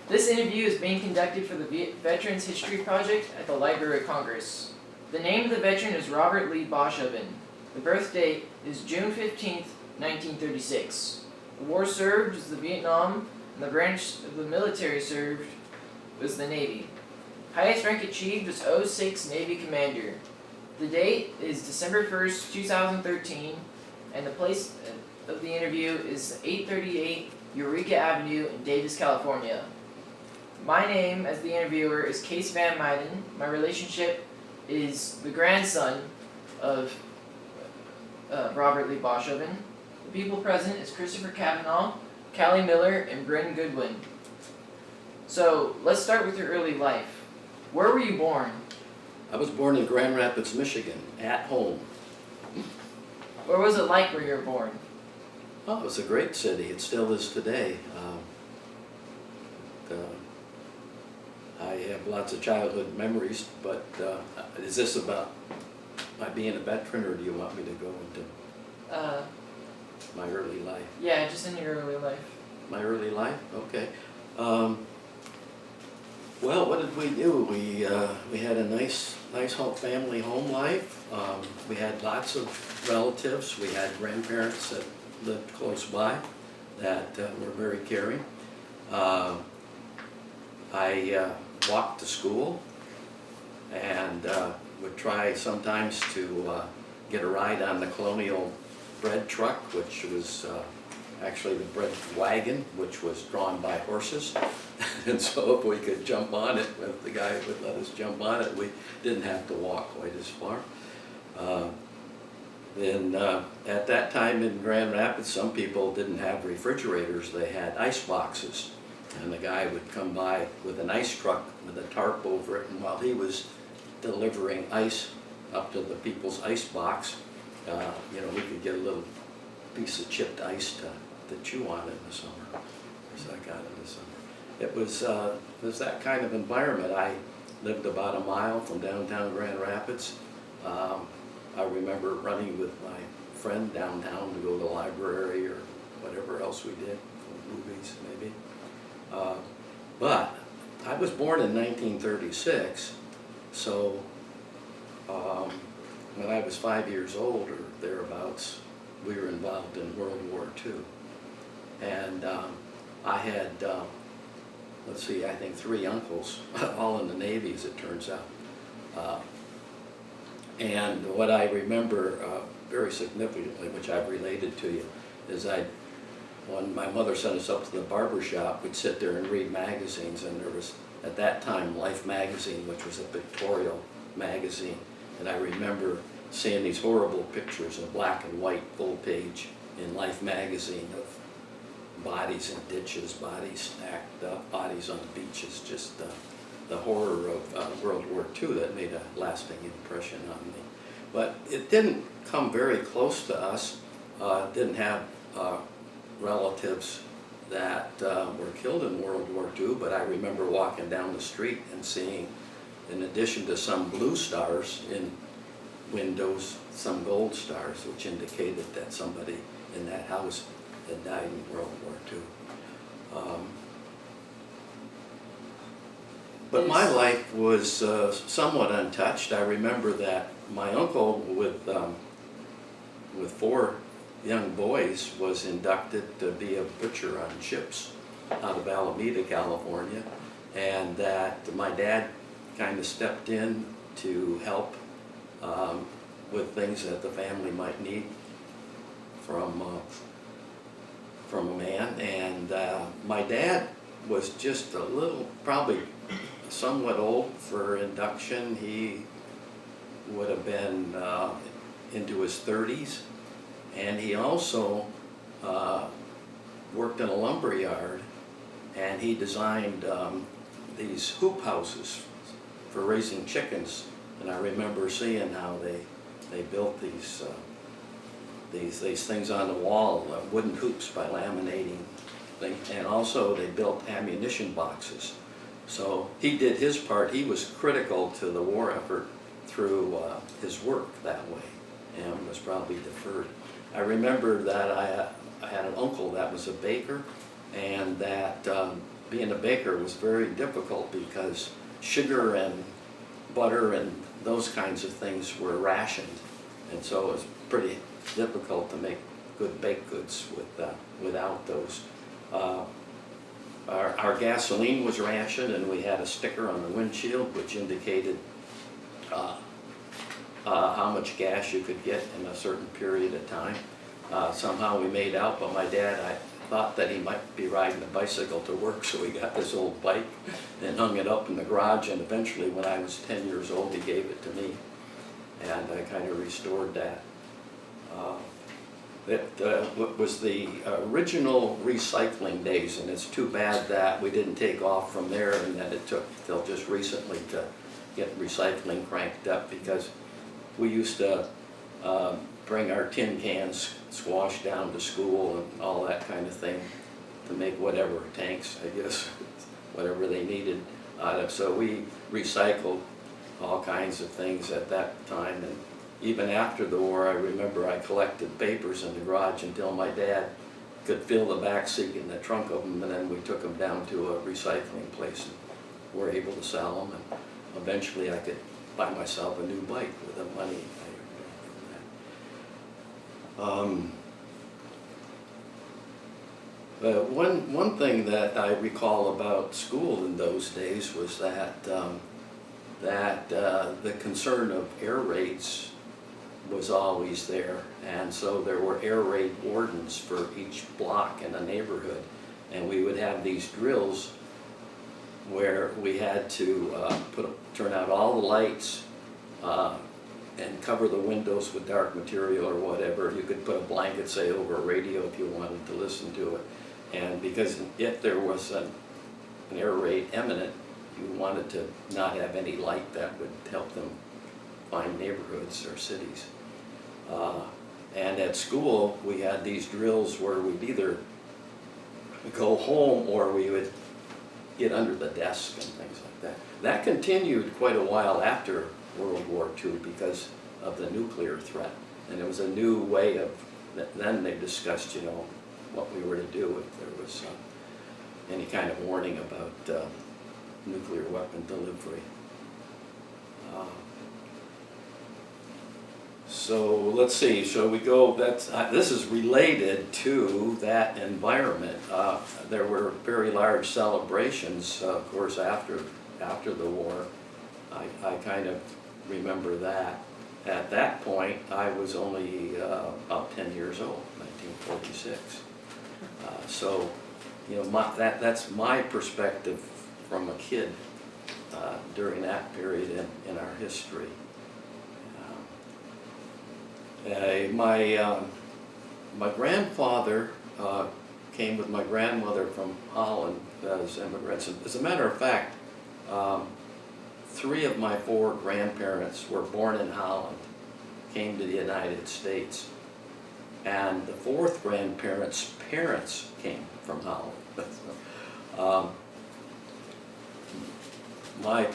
This interview is being conducted for the Veterans History Project at the Library of Congress. The name of the veteran is Robert Lee Boshoven. The birth date is June 15th, 1936. The war served was the Vietnam, and the branch of the military served was the Navy. Highest rank achieved was 06 Navy Commander. The date is December 1st, 2013, and the place of the interview is 838 Eureka Avenue in Davis, California. My name, as the interviewer, is Case Van Meiden. My relationship is the grandson of Robert Lee Boshoven. The people present is Christopher Cavanaugh, Callie Miller, and Bryn Goodwin. So, let's start with your early life. Where were you born? I was born in Grand Rapids, Michigan, at home. What was it like where you were born? Oh, it was a great city. It still is today. I have lots of childhood memories, but is this about my being a veteran, or do you want me to go into my early life? Yeah, just in your early life. My early life? Okay. Well, what did we do? We had a nice family home life. We had lots of relatives. We had grandparents that lived close by that were very caring. I walked to school and would try sometimes to get a ride on the Colonial bread truck, which was actually the bread wagon, which was drawn by horses. And so if we could jump on it, if the guy would let us jump on it, we didn't have to walk quite as far. Then at that time in Grand Rapids, some people didn't have refrigerators, they had ice boxes. And the guy would come by with an ice truck with a tarp over it, and while he was delivering ice up to the people's ice box, we could get a little piece of chipped ice to chew on in the summer. So I got it in the summer. It was that kind of environment. I lived about a mile from downtown Grand Rapids. I remember running with my friend downtown to go to the library or whatever else we did, movies maybe. But I was born in 1936, so when I was 5 years old or thereabouts, we were involved in World War II. And I had, I think 3 uncles, all in the Navy as it turns out. And what I remember very significantly, which I've related to you, is when my mother sent us up to the barber shop, we'd sit there and read magazines, and there was, at that time, Life magazine, which was a pictorial magazine. And I remember seeing these horrible pictures of black and white full page in Life magazine of bodies in ditches, bodies stacked up, bodies on the beaches, just the horror of World War II that made a lasting impression on me. But it didn't come very close to us, didn't have relatives that were killed in World War II, but I remember walking down the street and seeing, in addition to some blue stars in windows, some gold stars, which indicated that somebody in that house had died in World War II. But my life was somewhat untouched. I remember that my uncle with 4 young boys was inducted to be a butcher on ships out of Alameda, California, and that my dad kind of stepped in to help with things that the family might need from a man. And my dad was just a little, probably somewhat old for induction. He would have been into his 30s. And he also worked in a lumber yard, and he designed these hoop houses for raising chickens. And I remember seeing how they built these things on the wall, wooden hoops by laminating things, and also they built ammunition boxes. So he did his part. He was critical to the war effort through his work that way, and was probably deferred. I remember that I had an uncle that was a baker, and that being a baker was very difficult because sugar and butter and those kinds of things were rationed. And so it was pretty difficult to make good baked goods without those. Our gasoline was rationed, and we had a sticker on the windshield which indicated how much gas you could get in a certain period of time. Somehow we made out, but my dad, I thought that he might be riding a bicycle to work, so he got this old bike and hung it up in the garage, and eventually when I was 10 years old he gave it to me, and I kind of restored that. It was the original recycling days, and it's too bad that we didn't take off from there and that it took till just recently to get recycling cranked up, because we used to bring our tin cans, squash down to school and all that kind of thing to make whatever tanks, I guess, whatever they needed out of. So we recycled all kinds of things at that time, and even after the war, I remember I collected papers in the garage until my dad could fill the back seat and the trunk of them, and then we took them down to a recycling place and were able to sell them, and eventually I could buy myself a new bike with the money I got from that. One thing that I recall about school in those days was that the concern of air raids was always there, and so there were air raid wardens for each block in a neighborhood, and we would have these drills where we had to turn out all the lights and cover the windows with dark material or whatever. You could put a blanket, say, over a radio if you wanted to listen to it, and because if there was an air raid imminent, you wanted to not have any light that would help them find neighborhoods or cities. And at school, we had these drills where we'd either go home or we would get under the desk and things like that. That continued quite a while after World War II because of the nuclear threat. And it was a new way of, then they discussed, you know, what we were to do if there was any kind of warning about nuclear weapon delivery. So let's see, so we go, this is related to that environment. There were very large celebrations, of course, after the war. I kind of remember that. At that point, I was only about 10 years old, 1946. So, you know, that's my perspective from a kid during that period in our history. My grandfather came with my grandmother from Holland as immigrants. As a matter of fact, 3 of my 4 grandparents were born in Holland, came to the United States, and the 4th grandparent's parents came from Holland. My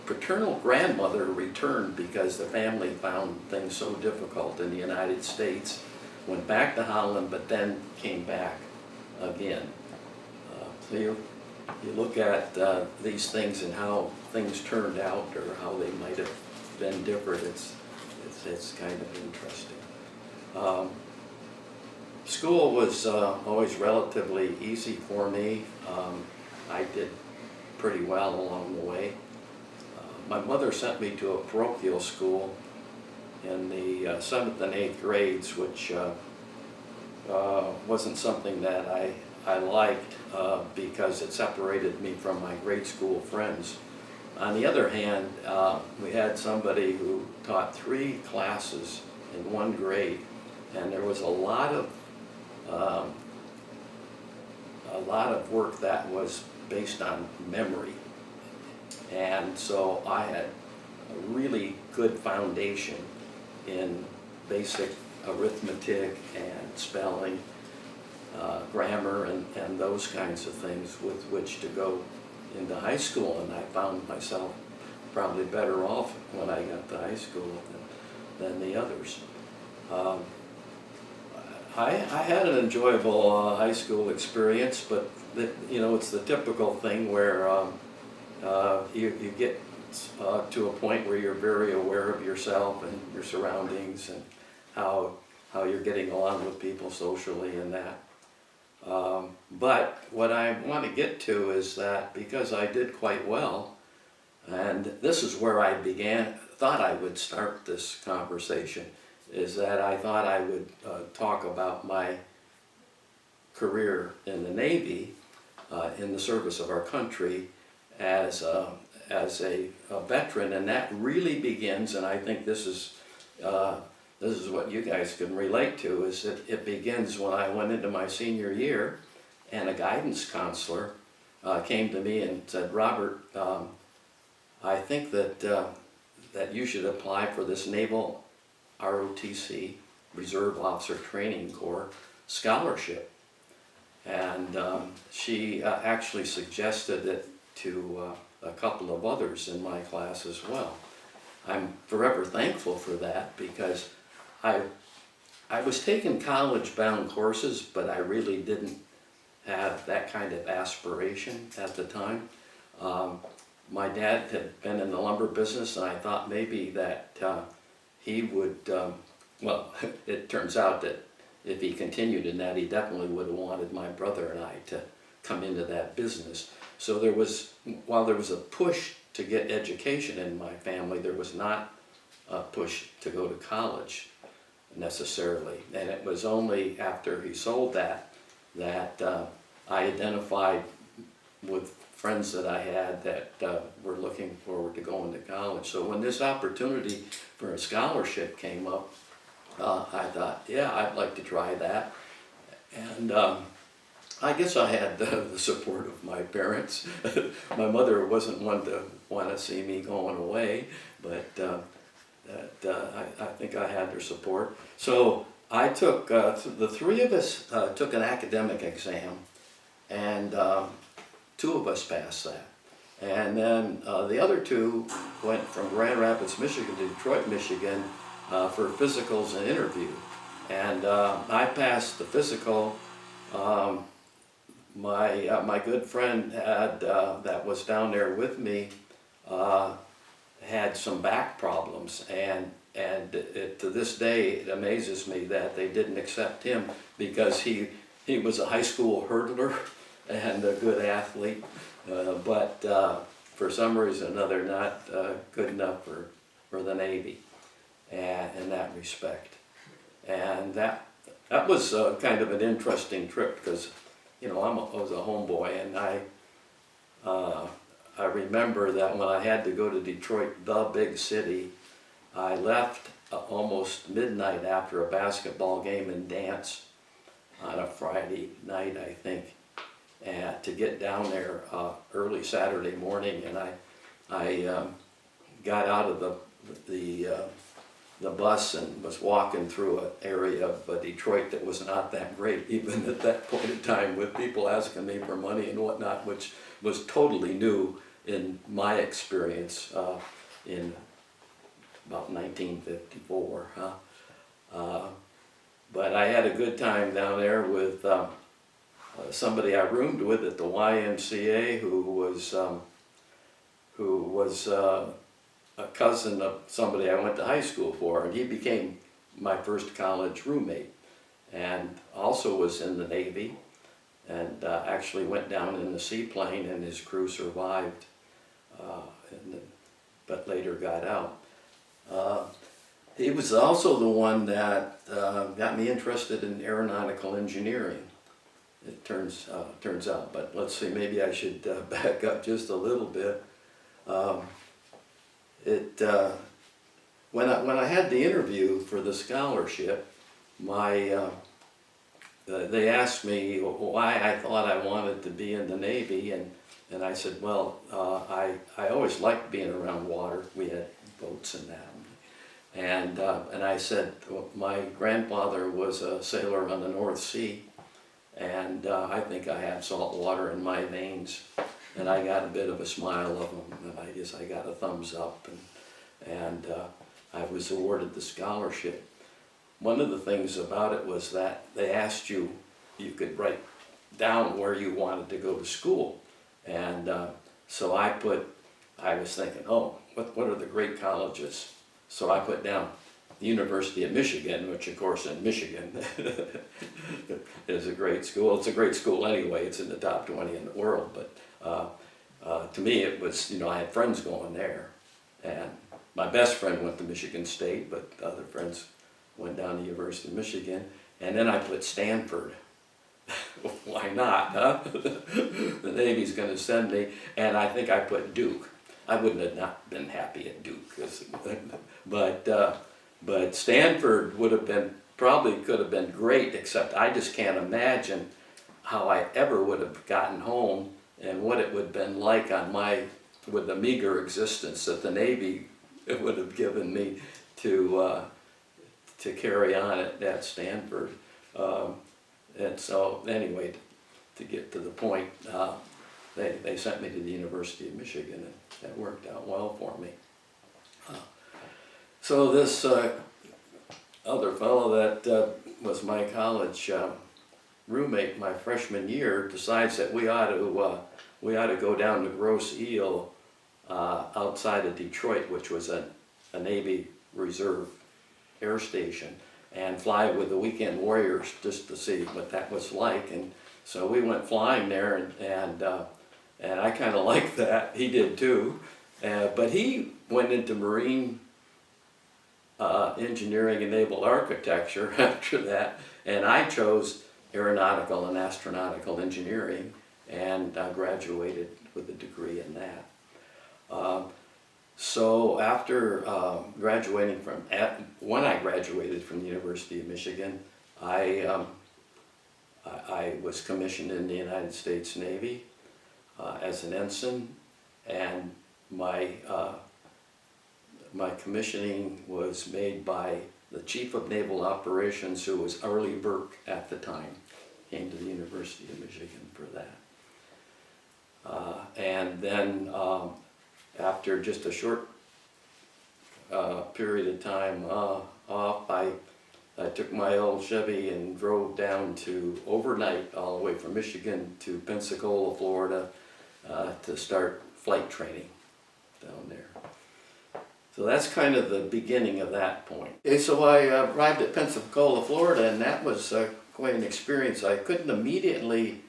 paternal grandmother returned because the family found things so difficult in the United States, went back to Holland, but then came back again. So you look at these things and how things turned out or how they might have been different, it's kind of interesting. School was always relatively easy for me. I did pretty well along the way. My mother sent me to a parochial school in the 7th and 8th grades, which wasn't something that I liked because it separated me from my grade school friends. On the other hand, we had somebody who taught 3 classes in 1 grade, and there was a lot of work that was based on memory. And so I had a really good foundation in basic arithmetic and spelling, grammar, and those kinds of things with which to go into high school. And I found myself probably better off when I got to high school than the others. I had an enjoyable high school experience, but you know, it's the typical thing where you get to a point where you're very aware of yourself and your surroundings and how you're getting along with people socially and that. But what I want to get to is that because I did quite well, and this is where I thought I would start this conversation, is that I thought I would talk about my career in the Navy, in the service of our country, as a veteran, and that really begins, and I think this is what you guys can relate to, is that it begins when I went into my senior year, and a guidance counselor came to me and said, "Robert, I think that you should apply for this Naval ROTC, Reserve Officer Training Corps scholarship." And she actually suggested it to a couple of others in my class as well. I'm forever thankful for that, because I was taking college-bound courses, but I really didn't have that kind of aspiration at the time. My dad had been in the lumber business, and I thought maybe that he would, well, it turns out that if he continued in that, he definitely would have wanted my brother and I to come into that business. So while there was a push to get education in my family, there was not a push to go to college necessarily. And it was only after he sold that I identified with friends that I had that were looking forward to going to college. So when this opportunity for a scholarship came up, I thought, yeah, I'd like to try that. And I guess I had the support of my parents. My mother wasn't one to want to see me going away, but I think I had their support. So I took, the three of us took an academic exam, and two of us passed that. And then the other two went from Grand Rapids, Michigan to Detroit, Michigan for physicals and interview. And I passed the physical. My good friend that was down there with me had some back problems, and to this day it amazes me that they didn't accept him, because he was a high school hurdler and a good athlete, but for some reason or another not good enough for the Navy in that respect. And that was kind of an interesting trip, because you know, I was a homeboy, and I remember that when I had to go to Detroit, the big city, I left almost midnight after a basketball game and dance on a Friday night, I think, and to get down there early Saturday morning. And I got out of the bus and was walking through an area of Detroit that was not that great, even at that point in time, with people asking me for money and whatnot, which was totally new in my experience in about 1954. But I had a good time down there with somebody I roomed with at the YMCA who was a cousin of somebody I went to high school for, and he became my first college roommate, and also was in the Navy, and actually went down in the seaplane, and his crew survived, but later got out. He was also the one that got me interested in aeronautical engineering, it turns out. But let's see, maybe I should back up just a little bit. When I had the interview for the scholarship, they asked me why I thought I wanted to be in the Navy, and I said, well, I always liked being around water. We had boats and that, and I said, well, my grandfather was a sailor on the North Sea, and I think I have salt water in my veins. And I got a bit of a smile of him, and I guess I got a thumbs up, and I was awarded the scholarship. One of the things about it was that they asked you could write down where you wanted to go to school. And so I was thinking, oh, what are the great colleges? So I put down the University of Michigan, which of course in Michigan is a great school. It's a great school anyway, it's in the top 20 in the world, but to me it was, I had friends going there. And my best friend went to Michigan State, but other friends went down to the University of Michigan. And then I put Stanford. Why not, huh? The Navy's going to send me. And I think I put Duke. I wouldn't have not been happy at Duke, but Stanford would have been, probably could have been great, except I just can't imagine how I ever would have gotten home and what it would have been like with the meager existence that the Navy would have given me to carry on at Stanford. And so anyway, to get to the point, they sent me to the University of Michigan, and that worked out well for me. So this other fellow that was my college roommate my freshman year decides that we ought to go down to Grosse Ile outside of Detroit, which was a Navy Reserve air station, and fly with the Weekend Warriors just to see what that was like. And so we went flying there, and I kind of liked that. He did too, but he went into marine engineering and naval architecture after that, and I chose aeronautical and astronautical engineering, and graduated with a degree in that. So after graduating when I graduated from the University of Michigan, I was commissioned in the United States Navy as an ensign, and my commissioning was made by the Chief of Naval Operations, who was Arleigh Burke at the time, came to the University of Michigan for that. And then after just a short period of time off, I took my old Chevy and drove down to overnight all the way from Michigan to Pensacola, Florida, to start flight training down there. So that's kind of the beginning of that point. Okay, so I arrived at Pensacola, Florida, and that was quite an experience. I couldn't immediately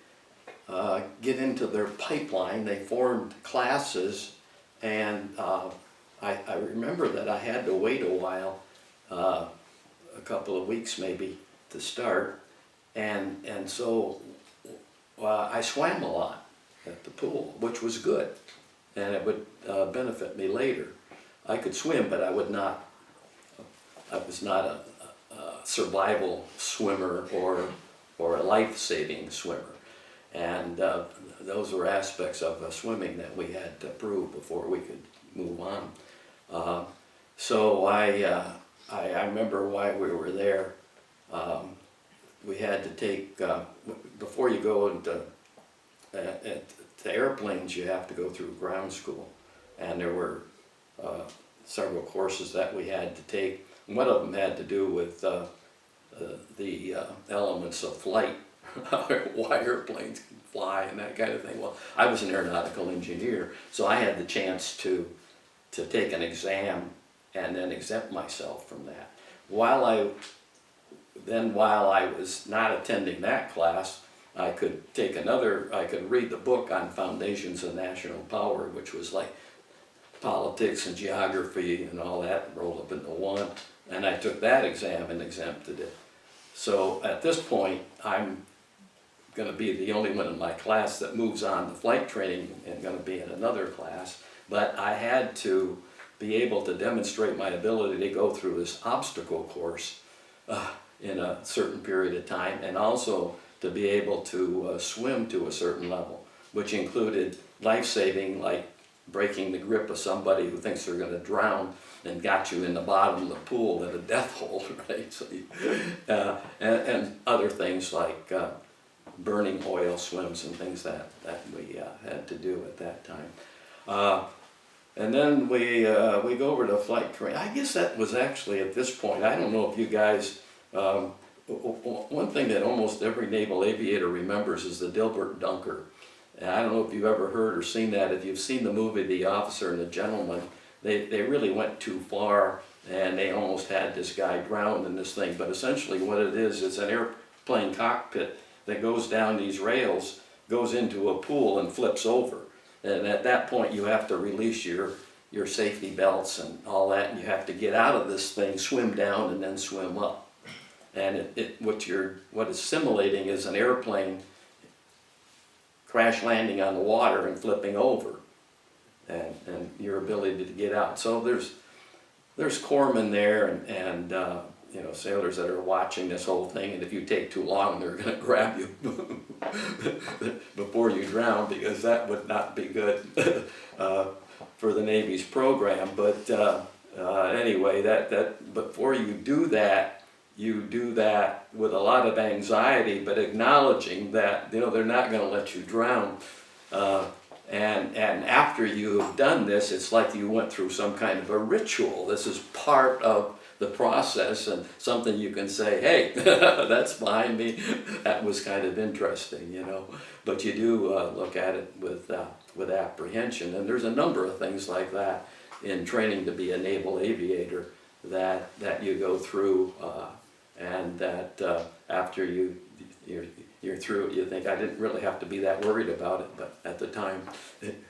get into their pipeline. They formed classes, and I remember that I had to wait a while, a couple of weeks maybe, to start, and so I swam a lot at the pool, which was good, and it would benefit me later. I could swim, but I was not a survival swimmer or a life-saving swimmer. And those were aspects of swimming that we had to prove before we could move on. So I remember why we were there. We had to take, before you go into to airplanes, you have to go through ground school. And there were several courses that we had to take. One of them had to do with the elements of flight, why airplanes can fly and that kind of thing. Well, I was an aeronautical engineer, so I had the chance to take an exam and then exempt myself from that. While I was not attending that class, I could read the book on Foundations of National Power, which was like politics and geography and all that rolled up into one, and I took that exam and exempted it. So at this point, I'm going to be the only one in my class that moves on to flight training and going to be in another class, but I had to be able to demonstrate my ability to go through this obstacle course in a certain period of time, and also to be able to swim to a certain level, which included life-saving, like breaking the grip of somebody who thinks they're going to drown and got you in the bottom of the pool in a death hole, right? So and other things like burning oil swims and things that we had to do at that time. And then we go over to flight training. I guess that was actually at this point, I don't know if you guys one thing that almost every naval aviator remembers is the Dilbert Dunker. And I don't know if you've ever heard or seen that. If you've seen the movie The Officer and the Gentleman, they really went too far and they almost had this guy drowned in this thing. But essentially what it is, it's an airplane cockpit that goes down these rails, goes into a pool and flips over. And at that point you have to release your safety belts and all that, and you have to get out of this thing, swim down and then swim up. And what it's simulating is an airplane crash landing on the water and flipping over, and your ability to get out. So there's corpsmen there and you know, sailors that are watching this whole thing, and if you take too long, they're going to grab you before you drown, because that would not be good for the Navy's program. But anyway, that before you do that with a lot of anxiety, but acknowledging that, you know, they're not going to let you drown. And after you've done this, it's like you went through some kind of a ritual. This is part of the process and something you can say, hey, that's behind me. That was kind of interesting, you know. But you do look at it with apprehension. And there's a number of things like that in training to be a naval aviator that you go through, and that after you're through, you think, I didn't really have to be that worried about it, but at the time it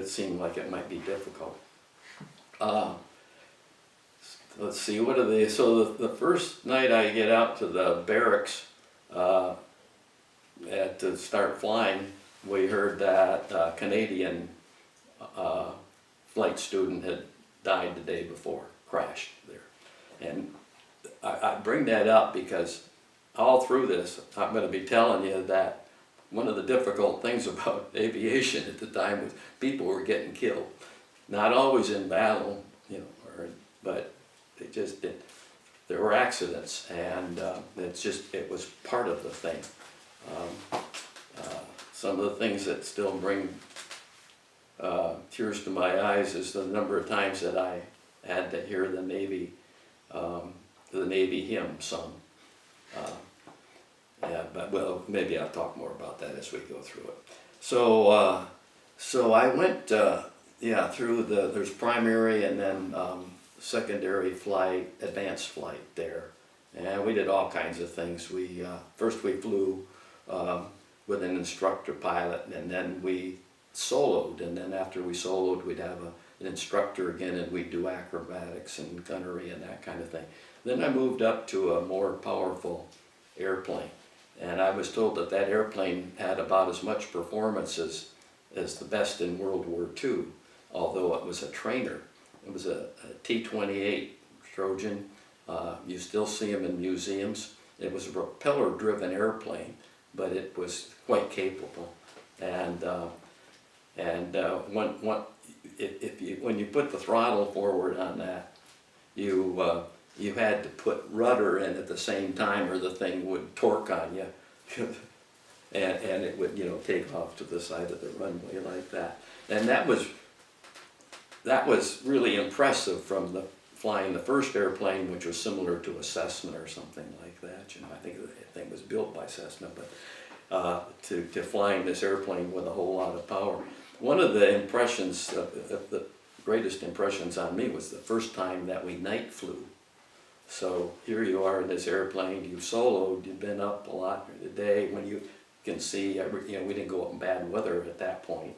seemed like it might be difficult. Let's see, what are they? So the first night I get out to the barracks to start flying, we heard that a Canadian flight student had died the day before, crashed there. And I bring that up because all through this, I'm going to be telling you that one of the difficult things about aviation at the time was people were getting killed. Not always in battle, you know, but there were accidents, and it was part of the thing. Some of the things that still bring tears to my eyes is the number of times that I had to hear the Navy hymn sung. Yeah, but well, maybe I'll talk more about that as we go through it. So I went, through there's primary and then secondary flight, advanced flight there, and we did all kinds of things. First we flew with an instructor pilot, and then we soloed, and then after we soloed, we'd have an instructor again, and we'd do acrobatics and gunnery and that kind of thing. Then I moved up to a more powerful airplane, and I was told that airplane had about as much performance as the best in World War II, although it was a trainer. It was a T-28 Trojan. You still see them in museums. It was a propeller-driven airplane, but it was quite capable. And when you put the throttle forward on that, you had to put rudder in at the same time, or the thing would torque on you, and it would, you know, take off to the side of the runway like that. And that was really impressive from flying the first airplane, which was similar to a Cessna or something like that. You know, I think the thing was built by Cessna, but to flying this airplane with a whole lot of power. One of the impressions, the greatest impressions on me, was the first time that we night flew. So here you are in this airplane, you've soloed, you've been up a lot during the day, when you can see, you know, we didn't go up in bad weather at that point.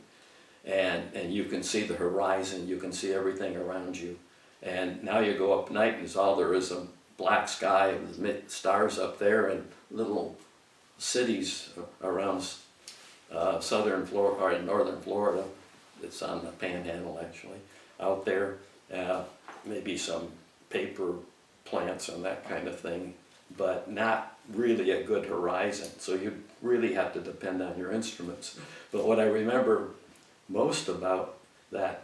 And you can see the horizon, you can see everything around you. And now you go up at night, and all there is a black sky and stars up there, and little cities around southern Florida, or northern Florida. It's on the Panhandle, actually, out there. Maybe some paper plants and that kind of thing, but not really a good horizon. So you really have to depend on your instruments. But what I remember most about that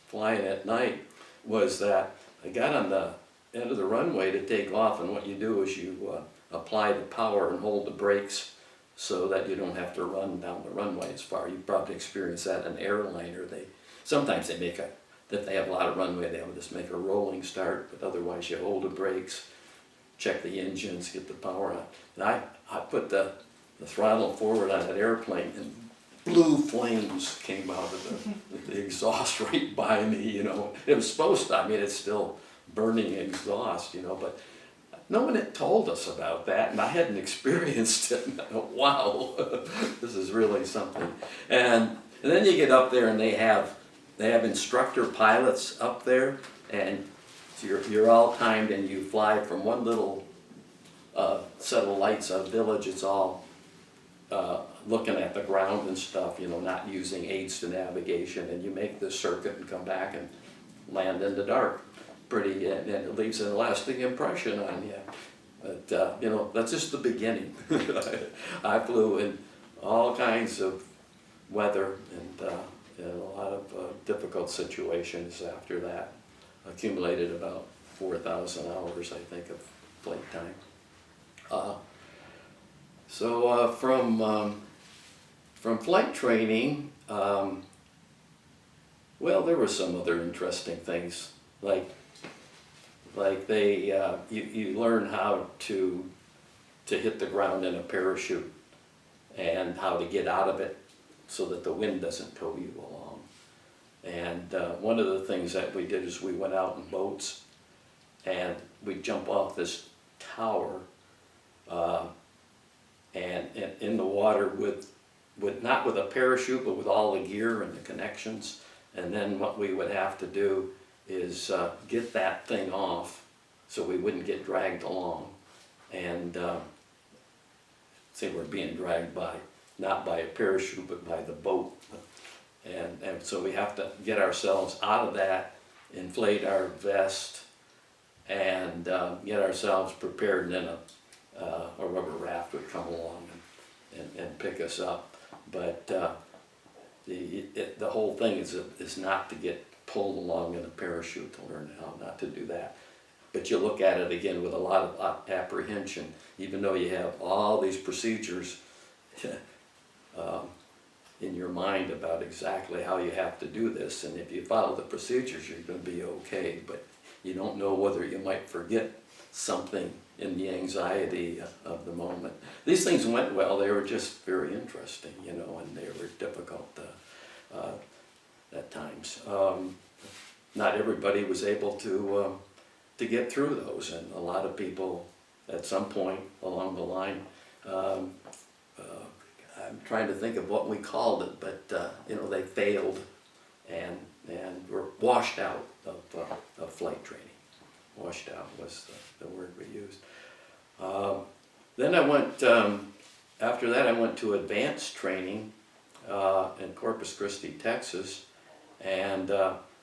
flying at night was that I got on the end of the runway to take off, and what you do is you apply the power and hold the brakes so that you don't have to run down the runway as far. You probably experience that in an airliner. Sometimes they make that they have a lot of runway, they would just make a rolling start, but otherwise you hold the brakes, check the engines, get the power on. And I put the throttle forward on that airplane, and blue flames came out of the exhaust right by me, you know. It was supposed to, I mean, it's still burning exhaust, you know, but no one had told us about that, and I hadn't experienced it. And I thought, wow, this is really something. And then you get up there, and they have instructor pilots up there, and so you're all timed, and you fly from one little set of lights, a village. It's all looking at the ground and stuff, you know, not using aids to navigation, and you make this circuit and come back and land in the dark. Pretty, and it leaves an lasting impression on you. But you know, that's just the beginning. I flew in all kinds of weather and a lot of difficult situations after that. Accumulated about 4,000 hours, I think, of flight time. So from flight training, well, there were some other interesting things, like they you learn how to hit the ground in a parachute and how to get out of it so that the wind doesn't tow you along. And one of the things that we did is we went out in boats and we'd jump off this tower and in the water with not with a parachute, but with all the gear and the connections. And then what we would have to do is get that thing off so we wouldn't get dragged along. And say we're being dragged not by a parachute, but by the boat. And so we have to get ourselves out of that, inflate our vest, and get ourselves prepared, and then a rubber raft would come along and pick us up. But the whole thing is not to get pulled along in a parachute, to learn how not to do that. But you look at it again with a lot of apprehension, even though you have all these procedures in your mind about exactly how you have to do this. And if you follow the procedures, you're going to be okay. But you don't know whether you might forget something in the anxiety of the moment. These things went well. They were just very interesting, you know, and they were difficult at times. Not everybody was able to get through those, and a lot of people at some point along the line, I'm trying to think of what we called it, but you know, they failed and were washed out of flight training. Washed out was the word we used. Then I went, after that I went to advanced training in Corpus Christi, Texas, and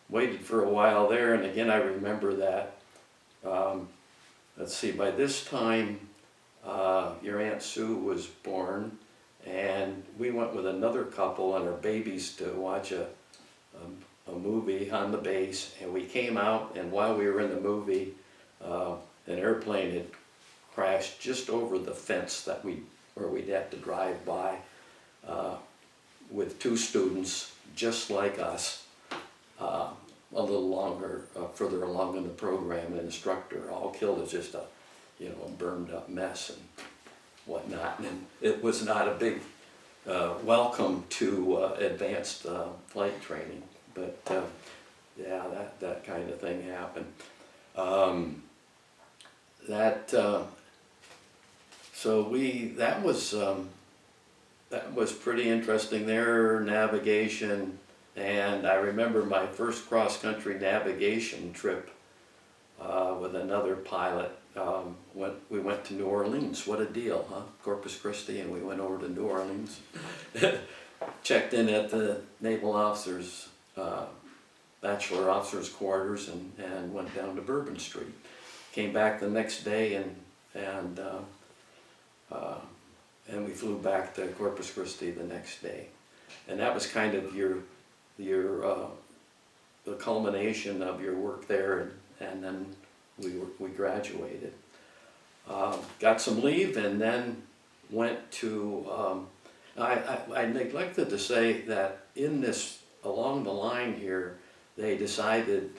waited for a while there. And again, I remember that, let's see, by this time your Aunt Sue was born, and we went with another couple and our babies to watch a movie on the base. And we came out, and while we were in the movie, an airplane had crashed just over the fence where we'd have to drive by with two students just like us, a little longer, further along in the program, an instructor, all killed. As just a, you know, burned up mess and whatnot. And it was not a big welcome to advanced flight training, but yeah, that kind of thing happened. That was pretty interesting there, navigation. And I remember my first cross-country navigation trip with another pilot. We went to New Orleans. What a deal, huh? Corpus Christi, and we went over to New Orleans. Checked in at the Naval Officers, Bachelor Officers Quarters, and went down to Bourbon Street. Came back the next day, and we flew back to Corpus Christi the next day. And that was kind of the culmination of your work there, and then we graduated. Got some leave, and then went to, I neglected to say that in this, along the line here, they decided,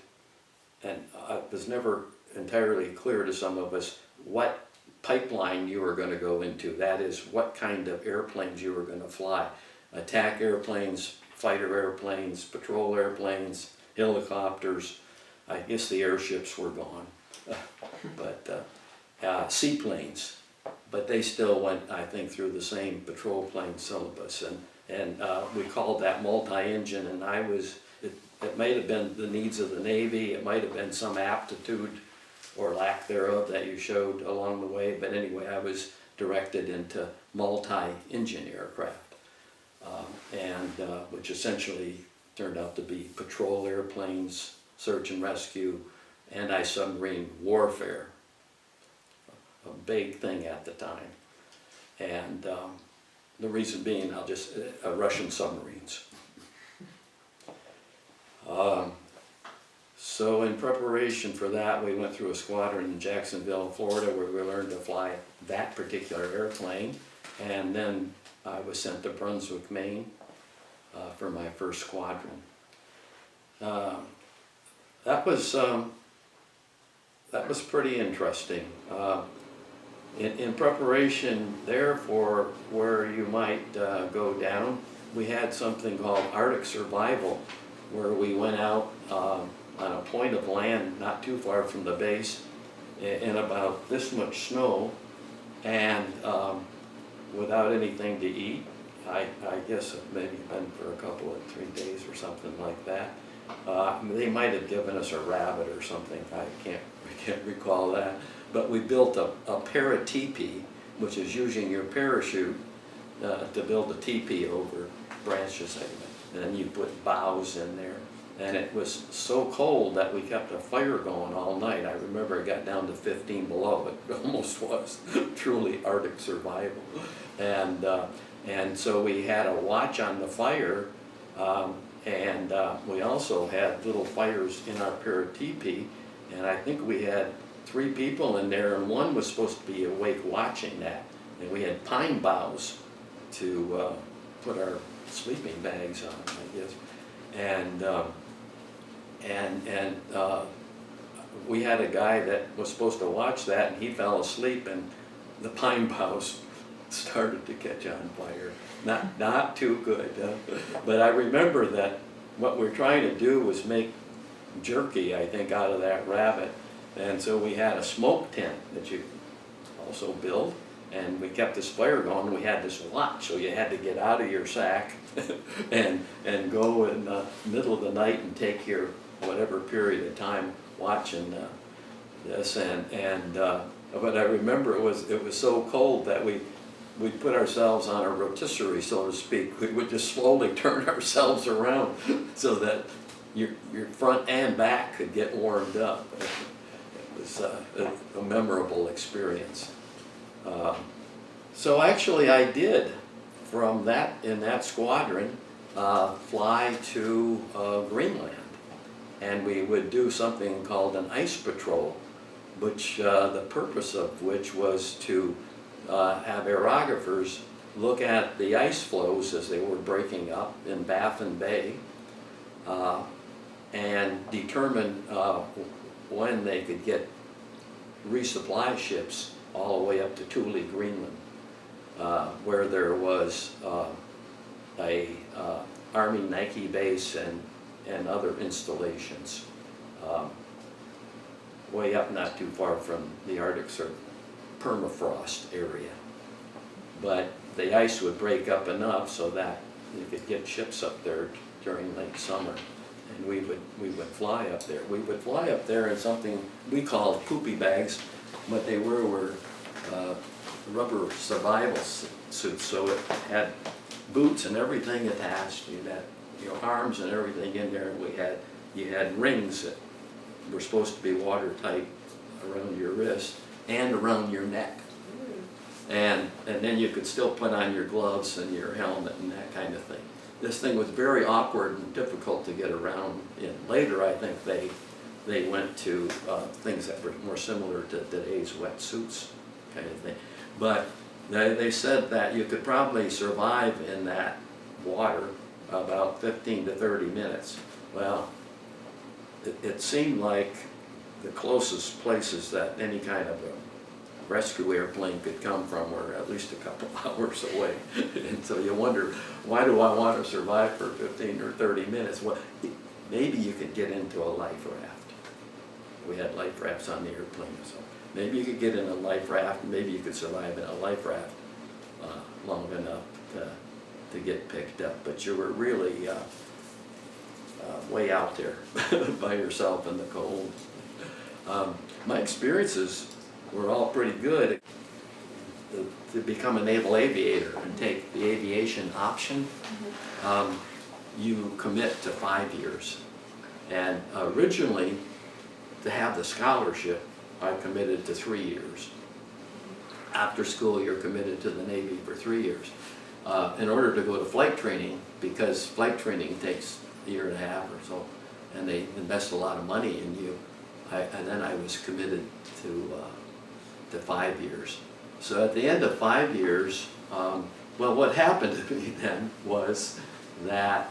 and it was never entirely clear to some of us, what pipeline you were going to go into. That is, what kind of airplanes you were going to fly. Attack airplanes, fighter airplanes, patrol airplanes, helicopters. I guess the airships were gone, but seaplanes. But they still went, I think, through the same patrol plane syllabus, and we called that multi-engine, and it might have been the needs of the Navy, it might have been some aptitude or lack thereof that you showed along the way, but anyway, I was directed into multi-engine aircraft, which essentially turned out to be patrol airplanes, search and rescue, anti-submarine warfare, a big thing at the time. And the reason being, Russian submarines. So in preparation for that, we went through a squadron in Jacksonville, Florida, where we learned to fly that particular airplane. And then I was sent to Brunswick, Maine, for my first squadron. That was pretty interesting. In preparation there for where you might go down, we had something called Arctic Survival, where we went out on a point of land not too far from the base in about this much snow, and without anything to eat. I guess it maybe been for a couple of 3 days or something like that. They might have given us a rabbit or something. I can't recall that. But we built a para-teepee, which is using your parachute to build a teepee over branches. And then you put boughs in there. And it was so cold that we kept a fire going all night. I remember it got down to 15 below. It almost was truly Arctic survival. And so we had a watch on the fire, and we also had little fires in our para-teepee. And I think we had 3 people in there, and one was supposed to be awake watching that. And we had pine boughs to put our sleeping bags on, I guess. And we had a guy that was supposed to watch that, and he fell asleep, and the pine boughs started to catch on fire. Not too good. But I remember that what we're trying to do was make jerky, I think, out of that rabbit. And so we had a smoke tent that you also build, and we kept this fire going. We had this watch, so you had to get out of your sack and go in the middle of the night and take your whatever period of time watching this. But I remember it was so cold that we put ourselves on a rotisserie, so to speak. We would just slowly turn ourselves around so that your front and back could get warmed up. It was a memorable experience. So actually I did, from that, in that squadron, fly to Greenland. And we would do something called an ice patrol, which the purpose of which was to have aerographers look at the ice flows as they were breaking up in Baffin Bay, and determine when they could get resupply ships all the way up to Thule, Greenland, where there was a Army Nike base and other installations way up not too far from the Arctic Circle, permafrost area. But the ice would break up enough so that you could get ships up there during late summer. And we would fly up there. We would fly up there in something we called poopy bags. What they were rubber survival suits. So it had boots and everything attached. You had your arms and everything in there. And you had rings that were supposed to be watertight around your wrist and around your neck. And then you could still put on your gloves and your helmet and that kind of thing. This thing was very awkward and difficult to get around in. Later, I think they went to things that were more similar to today's wetsuits kind of thing. But they said that you could probably survive in that water about 15 to 30 minutes. Well, it seemed like the closest places that any kind of a rescue airplane could come from were at least a couple hours away. And so you wonder, why do I want to survive for 15 or 30 minutes? Well, maybe you could get into a life raft. We had life rafts on the airplane, so maybe you could get in a life raft, maybe you could survive in a life raft long enough to get picked up. But you were really way out there by yourself in the cold. My experiences were all pretty good. To become a naval aviator and take the aviation option, you commit to 5 years. And originally, to have the scholarship, I committed to 3 years. After school, you're committed to the Navy for 3 years. In order to go to flight training, because flight training takes a year and a half or so, and they invest a lot of money in you, and then I was committed to 5 years. So at the end of 5 years, well, what happened to me then was that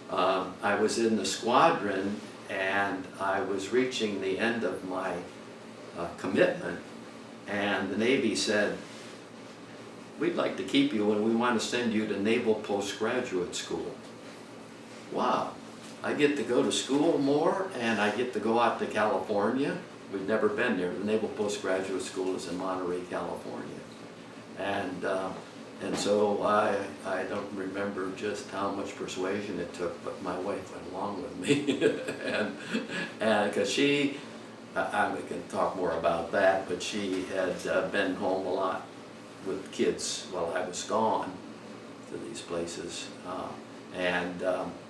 I was in the squadron and I was reaching the end of my commitment, and the Navy said, "We'd like to keep you and we want to send you to Naval Postgraduate School." Wow, I get to go to school more and I get to go out to California. We'd never been there. The Naval Postgraduate School is in Monterey, California. And so I don't remember just how much persuasion it took, but my wife went along with me. and because she, we can talk more about that, but she had been home a lot with kids while I was gone to these places.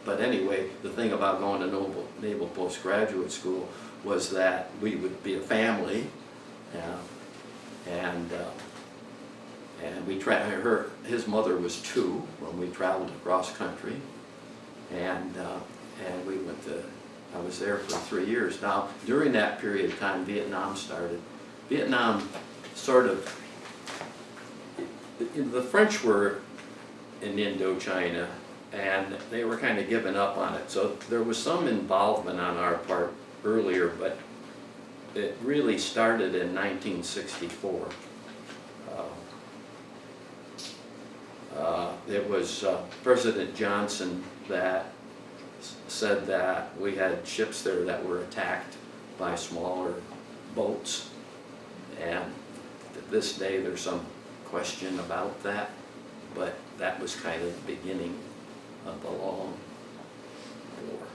But anyway, the thing about going to Naval Postgraduate School was that we would be a family, and his mother was 2 when we traveled across country, and we went to. I was there for 3 years. Now, during that period of time, Vietnam started. Vietnam sort of. The French were in Indochina, and they were kind of giving up on it. So there was some involvement on our part earlier, but it really started in 1964. It was President Johnson that said that we had ships there that were attacked by smaller boats, and to this day there's some question about that, but that was kind of the beginning of the long war.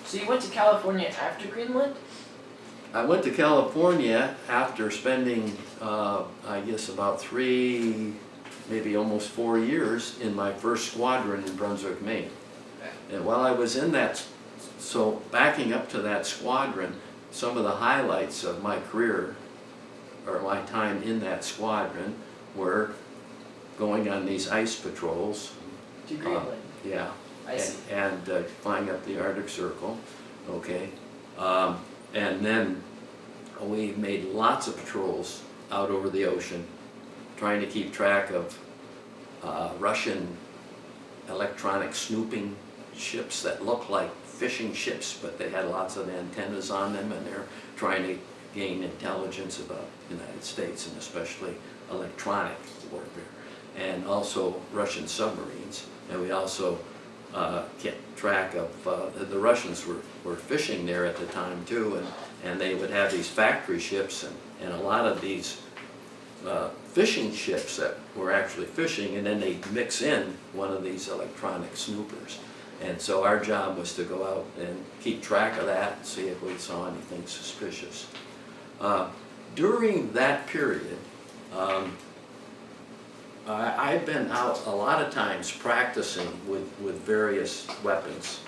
So you went to California after Greenland? I went to California after spending, I guess, about 3, maybe almost 4 years in my first squadron in Brunswick, Maine. And while I was in that, so backing up to that squadron, some of the highlights of my career, or my time in that squadron, were going on these ice patrols. To Greenland? Yeah. I see. And flying up the Arctic Circle, okay. And then we made lots of patrols out over the ocean, trying to keep track of Russian electronic snooping ships that look like fishing ships, but they had lots of antennas on them, and they're trying to gain intelligence about the United States, and especially electronic warfare, and also Russian submarines. And we also kept track of, the Russians were fishing there at the time too, and they would have these factory ships, and a lot of these fishing ships that were actually fishing, and then they'd mix in one of these electronic snoopers. And so our job was to go out and keep track of that and see if we saw anything suspicious. During that period, I've been out a lot of times practicing with various weapons.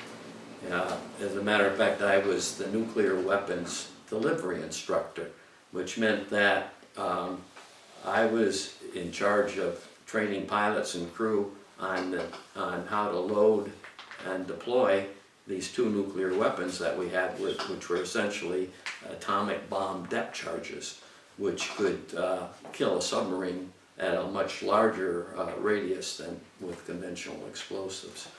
As a matter of fact, I was the nuclear weapons delivery instructor, which meant that I was in charge of training pilots and crew on how to load and deploy these 2 nuclear weapons that we had, which were essentially atomic bomb depth charges, which could kill a submarine at a much larger radius than with conventional explosives.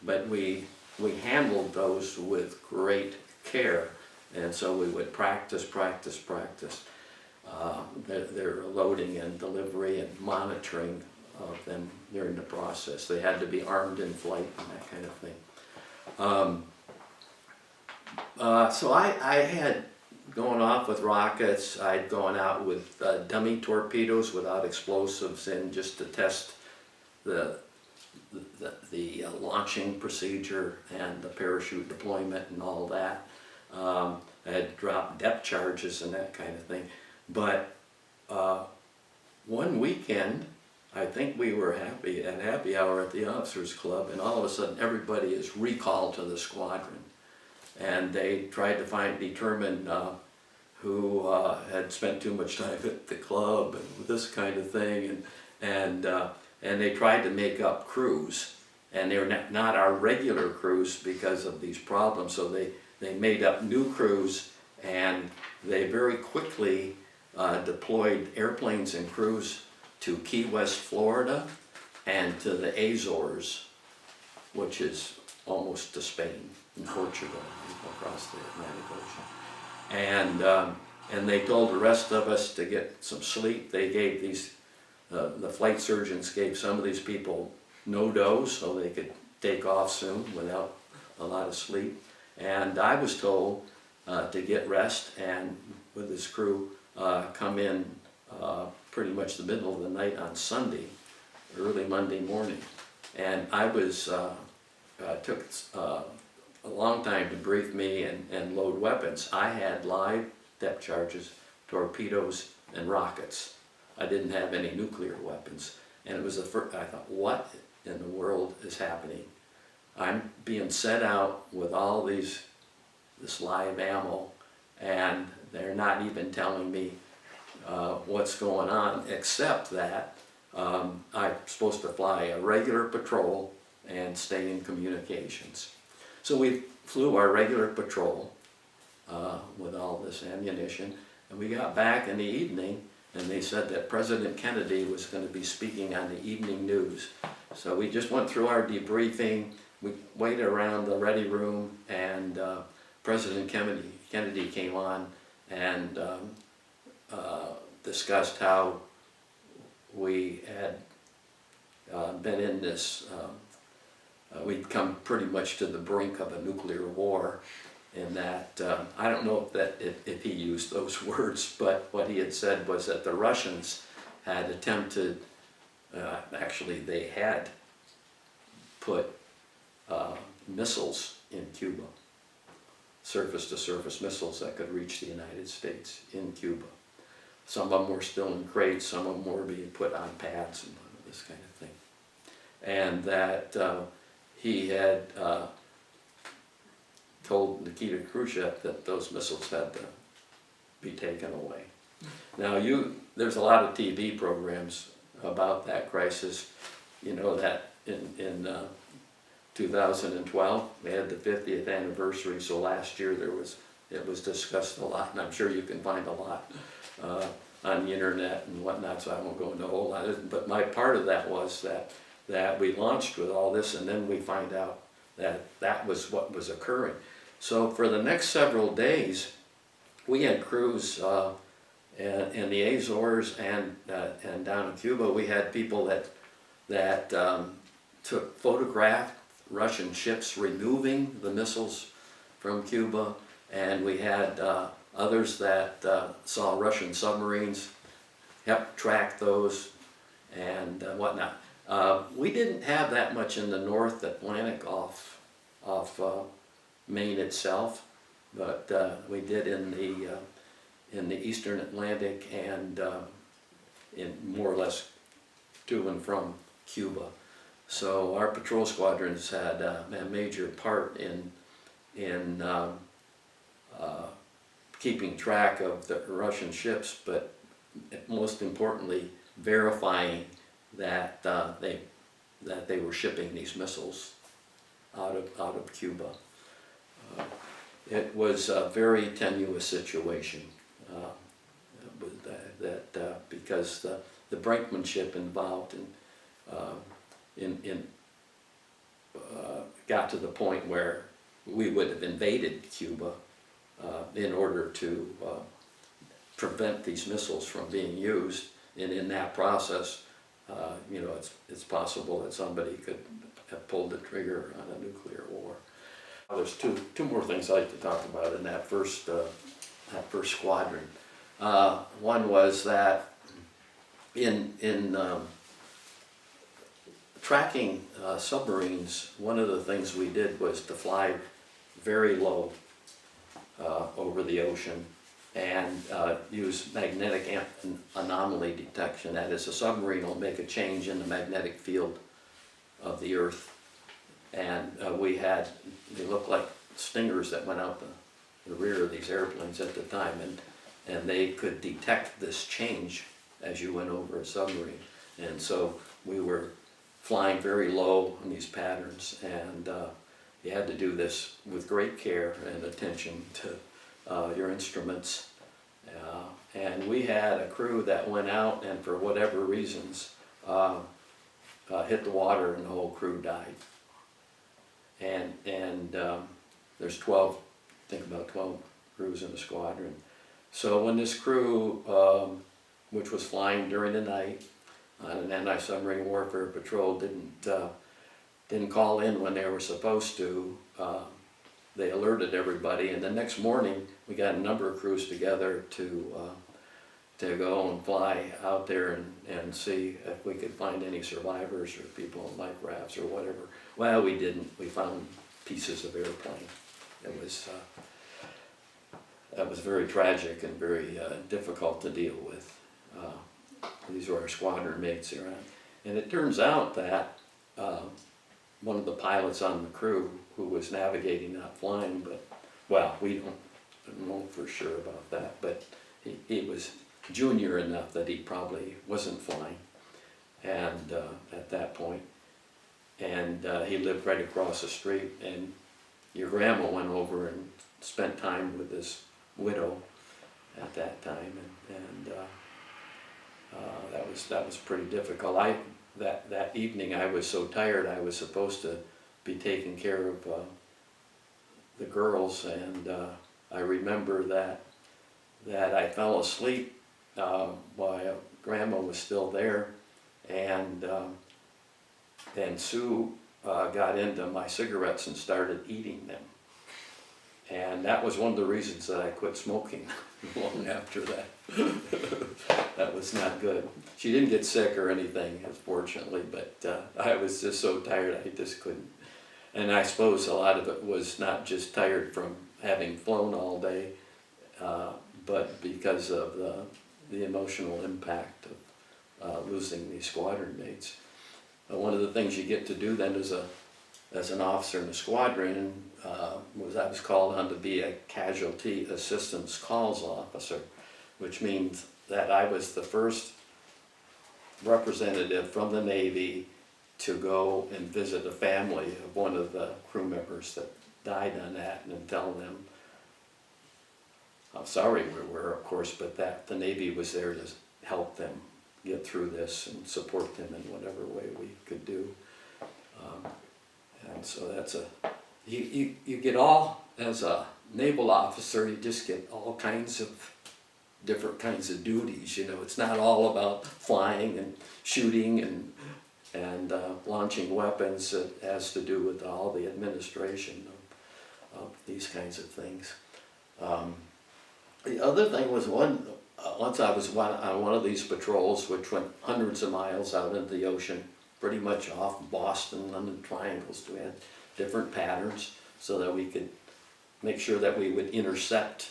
But we we handled those with great care. And so we would practice their loading and delivery and monitoring of them during the process. They had to be armed in flight and that kind of thing. So I had gone off with rockets. I'd gone out with dummy torpedoes without explosives in, just to test the launching procedure and the parachute deployment and all that. I had dropped depth charges and that kind of thing. But one weekend, I think we were at happy hour at the officers club, and all of a sudden everybody is recalled to the squadron. And they tried to determine who had spent too much time at the club and this kind of thing, and they tried to make up crews, and they were not our regular crews because of these problems. So they made up new crews, and they very quickly deployed airplanes and crews to Key West, Florida, and to the Azores, which is almost to Spain and Portugal, across the Atlantic Ocean. And they told the rest of us to get some sleep. They gave the flight surgeons gave some of these people no-dose so they could take off soon without a lot of sleep. And I was told to get rest and with this crew come in pretty much the middle of the night on Sunday, early Monday morning. And I was, took a long time to brief me and load weapons. I had live depth charges, torpedoes, and rockets. I didn't have any nuclear weapons. And it was the first, I thought, what in the world is happening? I'm being sent out with all this live ammo, and they're not even telling me what's going on, except that I'm supposed to fly a regular patrol and stay in communications. So we flew our regular patrol with all this ammunition, and we got back in the evening, and they said that President Kennedy was going to be speaking on the evening news. So we just went through our debriefing. We waited around the ready room, and President Kennedy came on and discussed how we had been in this, we'd come pretty much to the brink of a nuclear war, in that, I don't know if he used those words, but what he had said was that the Russians had attempted, actually they had put missiles in Cuba, surface-to-surface missiles that could reach the United States in Cuba. Some of them were still in crates, some of them were being put on pads and this kind of thing. And that he had told Nikita Khrushchev that those missiles had to be taken away. Now there's a lot of TV programs about that crisis. You know that in 2012, they had the 50th anniversary, so last year it was discussed a lot, and I'm sure you can find a lot on the internet and whatnot, so I won't go into a whole lot of it. But my part of that was that we launched with all this, and then we find out that was what was occurring. So for the next several days, we had crews in the Azores and down in Cuba. We had people that photographed Russian ships removing the missiles from Cuba, and we had others that saw Russian submarines, helped track those and whatnot. We didn't have that much in the North Atlantic off Maine itself, but we did in the Eastern Atlantic and in more or less to and from Cuba. So our patrol squadrons had a major part in keeping track of the Russian ships, but most importantly, verifying that they were shipping these missiles out of Cuba. It was a very tenuous situation because the brinkmanship involved in got to the point where we would have invaded Cuba in order to prevent these missiles from being used. And in that process, you know, it's possible that somebody could have pulled the trigger on a nuclear war. There's two more things I'd like to talk about in that first squadron. One was that in tracking submarines, one of the things we did was to fly very low over the ocean and use magnetic anomaly detection. That is, a submarine will make a change in the magnetic field of the Earth. And they looked like stingers that went out the rear of these airplanes at the time, and they could detect this change as you went over a submarine. And so we were flying very low on these patterns, and you had to do this with great care and attention to your instruments. And we had a crew that went out and for whatever reasons hit the water and the whole crew died. And there's 12, think about 12 crews in the squadron. So when this crew, which was flying during the night on an anti-submarine warfare patrol, didn't call in when they were supposed to, they alerted everybody, and the next morning we got a number of crews together to go and fly out there and see if we could find any survivors or people in life rafts or whatever. Well, we didn't. We found pieces of airplane. That was very tragic and very difficult to deal with. These were our squadron mates here. And it turns out that one of the pilots on the crew who was navigating, not flying, but, well, we don't know for sure about that, but he was junior enough that he probably wasn't flying and at that point. And he lived right across the street, and your grandma went over and spent time with his widow at that time, and that was pretty difficult. That evening I was so tired. I was supposed to be taking care of the girls, and I remember that I fell asleep while Grandma was still there, and Sue got into my cigarettes and started eating them. And that was one of the reasons that I quit smoking long after that. That was not good. She didn't get sick or anything, fortunately, but I was just so tired I just couldn't. And I suppose a lot of it was not just tired from having flown all day, but because of the emotional impact of losing these squadron mates. One of the things you get to do then as an officer in the squadron was I was called on to be a casualty assistance calls officer, which means that I was the first representative from the Navy to go and visit a family of one of the crew members that died on that and tell them how sorry we were, of course, but that the Navy was there to help them get through this and support them in whatever way we could do. And so that's you get all, as a naval officer, you just get all kinds of different kinds of duties. You know, it's not all about flying and shooting and launching weapons. It has to do with all the administration of these kinds of things. The other thing was once I was on one of these patrols, which went hundreds of miles out into the ocean, pretty much off Boston, London triangles. We had different patterns so that we could make sure that we would intercept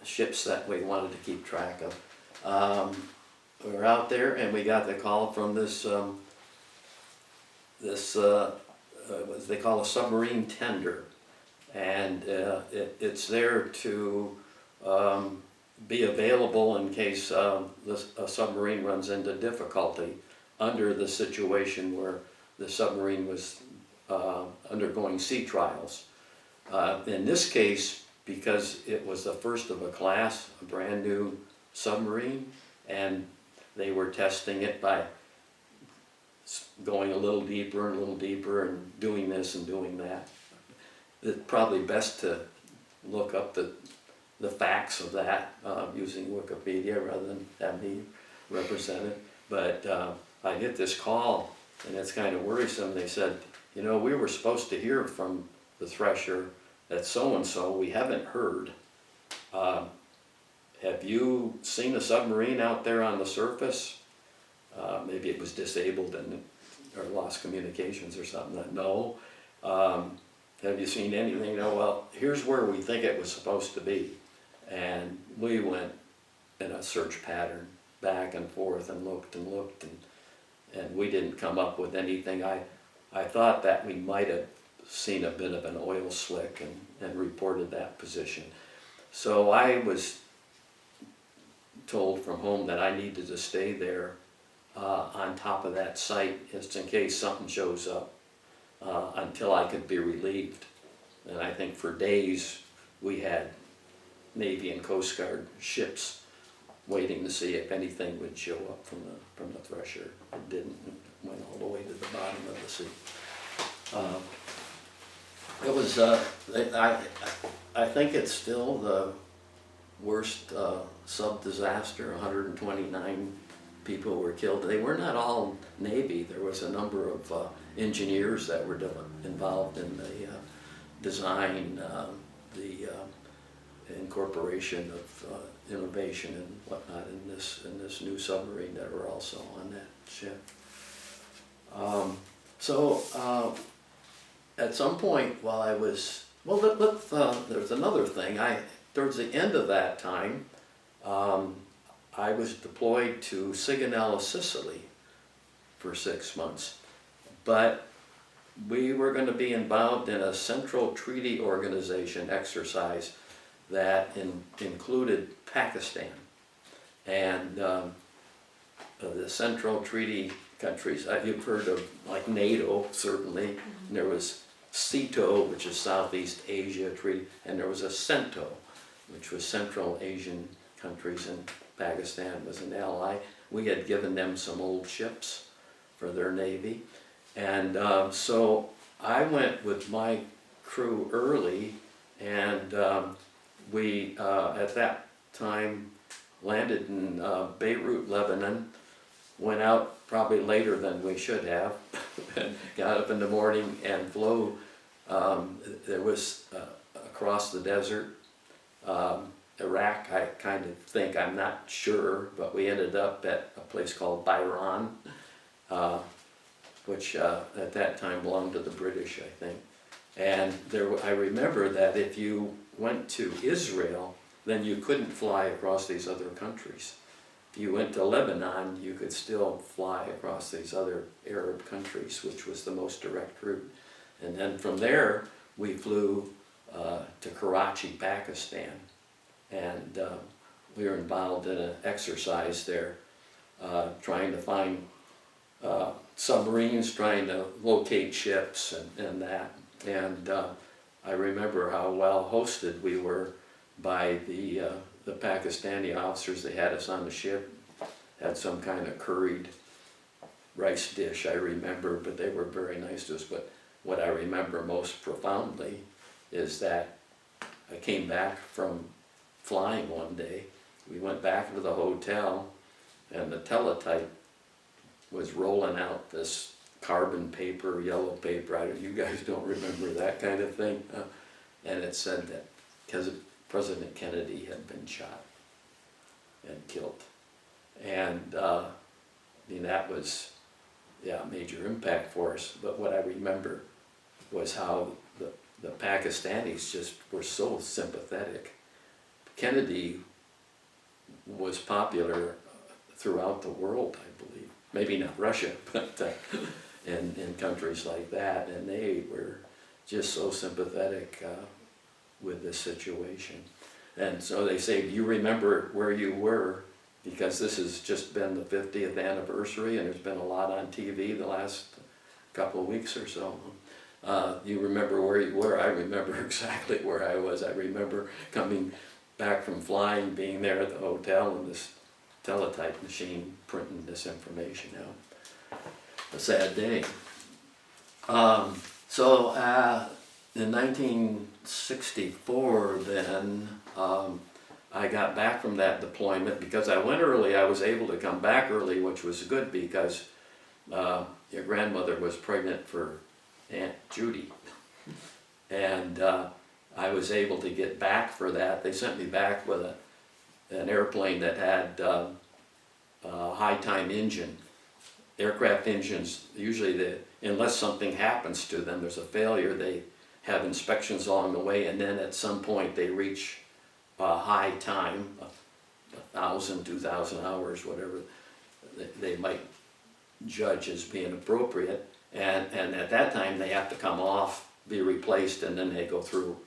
ships that we wanted to keep track of. We were out there and we got the call from this what they call a submarine tender, and it's there to be available in case a submarine runs into difficulty under the situation where the submarine was undergoing sea trials. In this case, because it was the first of a class, a brand new submarine, and they were testing it by going a little deeper and a little deeper and doing this and doing that. It's probably best to look up the facts of that using Wikipedia rather than have me represent it. But I get this call, and it's kind of worrisome. They said, you know, we were supposed to hear from the thresher at so-and-so, we haven't heard. Have you seen a submarine out there on the surface? Maybe it was disabled and or lost communications or something. No. Have you seen anything? No. Well, here's where we think it was supposed to be. And we went in a search pattern back and forth and looked and we didn't come up with anything. I thought that we might have seen a bit of an oil slick and reported that position. So I was told from home that I needed to stay there on top of that site just in case something shows up until I could be relieved. And I think for days we had Navy and Coast Guard ships waiting to see if anything would show up from the thresher. It didn't. It went all the way to the bottom of the sea. It was, I think it's still the worst sub-disaster. 129 people were killed. They were not all Navy. There was a number of engineers that were involved in the design, the incorporation of innovation and whatnot in this new submarine that were also on that ship. At some point while I was, there's another thing. Towards the end of that time, I was deployed to Sigonella, Sicily for 6 months. But we were going to be involved in a Central Treaty Organization exercise that included Pakistan. And the Central Treaty countries, you've heard of like NATO, certainly. And there was CETO, which is Southeast Asia Treaty, and there was a CENTO, which was Central Asian countries, and Pakistan was an ally. We had given them some old ships for their Navy. And so I went with my crew early, and we, at that time, landed in Beirut, Lebanon, went out probably later than we should have, and got up in the morning and flew. There was across the desert, Iraq, I kind of think, I'm not sure, but we ended up at a place called Bahrain, which at that time belonged to the British, I think. And I remember that if you went to Israel, then you couldn't fly across these other countries. If you went to Lebanon, you could still fly across these other Arab countries, which was the most direct route. And then from there, we flew to Karachi, Pakistan. And we were involved in an exercise there, trying to find submarines, trying to locate ships and that. And I remember how well hosted we were by the Pakistani officers. They had us on the ship, had some kind of curried rice dish, I remember, but they were very nice to us. But what I remember most profoundly is that I came back from flying one day. We went back to the hotel, and the teletype was rolling out this carbon paper, yellow paper. You guys don't remember that kind of thing. And it said that because President Kennedy had been shot and killed. And I mean, that was, yeah, a major impact for us. But what I remember was how the Pakistanis just were so sympathetic. Kennedy was popular throughout the world, I believe. Maybe not Russia, but in countries like that. And they were just so sympathetic with this situation. And so they say, do you remember where you were? Because this has just been the 50th anniversary, and there's been a lot on TV the last couple of weeks or so. You remember where you were? I remember exactly where I was. I remember coming back from flying, being there at the hotel, and this teletype machine printing this information out. a sad day. In 1964 then, I got back from that deployment. Because I went early, I was able to come back early, which was good because your grandmother was pregnant for Aunt Judy. And I was able to get back for that. They sent me back with an airplane that had a high time engine. Aircraft engines, usually unless something happens to them, there's a failure, they have inspections along the way, and then at some point they reach a high time, 1,000, 2,000 hours, whatever they might judge as being appropriate. And at that time they have to come off, be replaced, and then they go through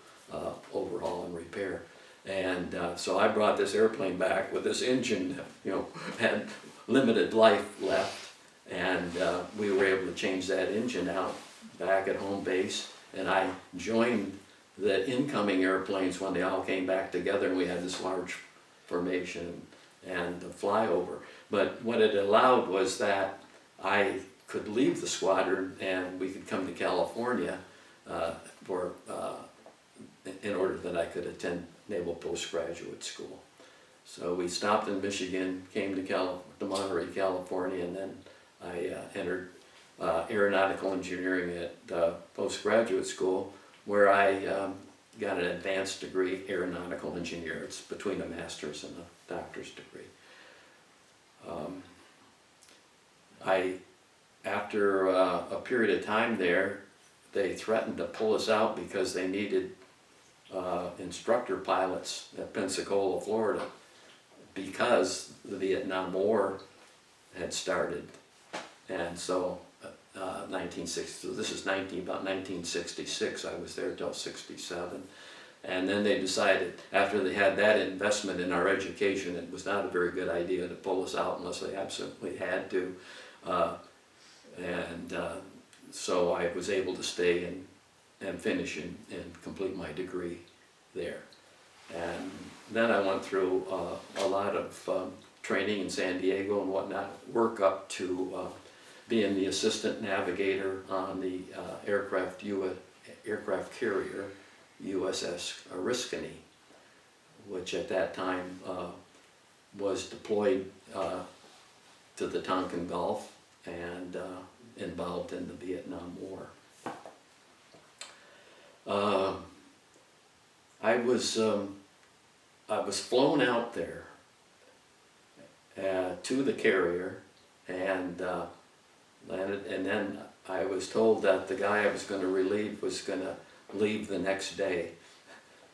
overhaul and repair. And so I brought this airplane back with this engine that, had limited life left. And we were able to change that engine out back at home base, and I joined the incoming airplanes when they all came back together, and we had this large formation and the flyover. But what it allowed was that I could leave the squadron and we could come to California in order that I could attend Naval Postgraduate School. So we stopped in Michigan, came to Monterey, California, and then I entered aeronautical engineering at postgraduate school, where I got an advanced degree, aeronautical engineer. It's between a master's and a doctor's degree. After a period of time there, they threatened to pull us out because they needed instructor pilots at Pensacola, Florida, because the Vietnam War had started. And so 1960, so this is about 1966, I was there till 67. And then they decided, after they had that investment in our education, it was not a very good idea to pull us out unless they absolutely had to. So I was able to stay and finish and complete my degree there. And then I went through a lot of training in San Diego and whatnot, work up to being the assistant navigator on the aircraft carrier USS Oriskany, which at that time was deployed to the Tonkin Gulf and involved in the Vietnam War. I was flown out there to the carrier and landed, and then I was told that the guy I was going to relieve was going to leave the next day,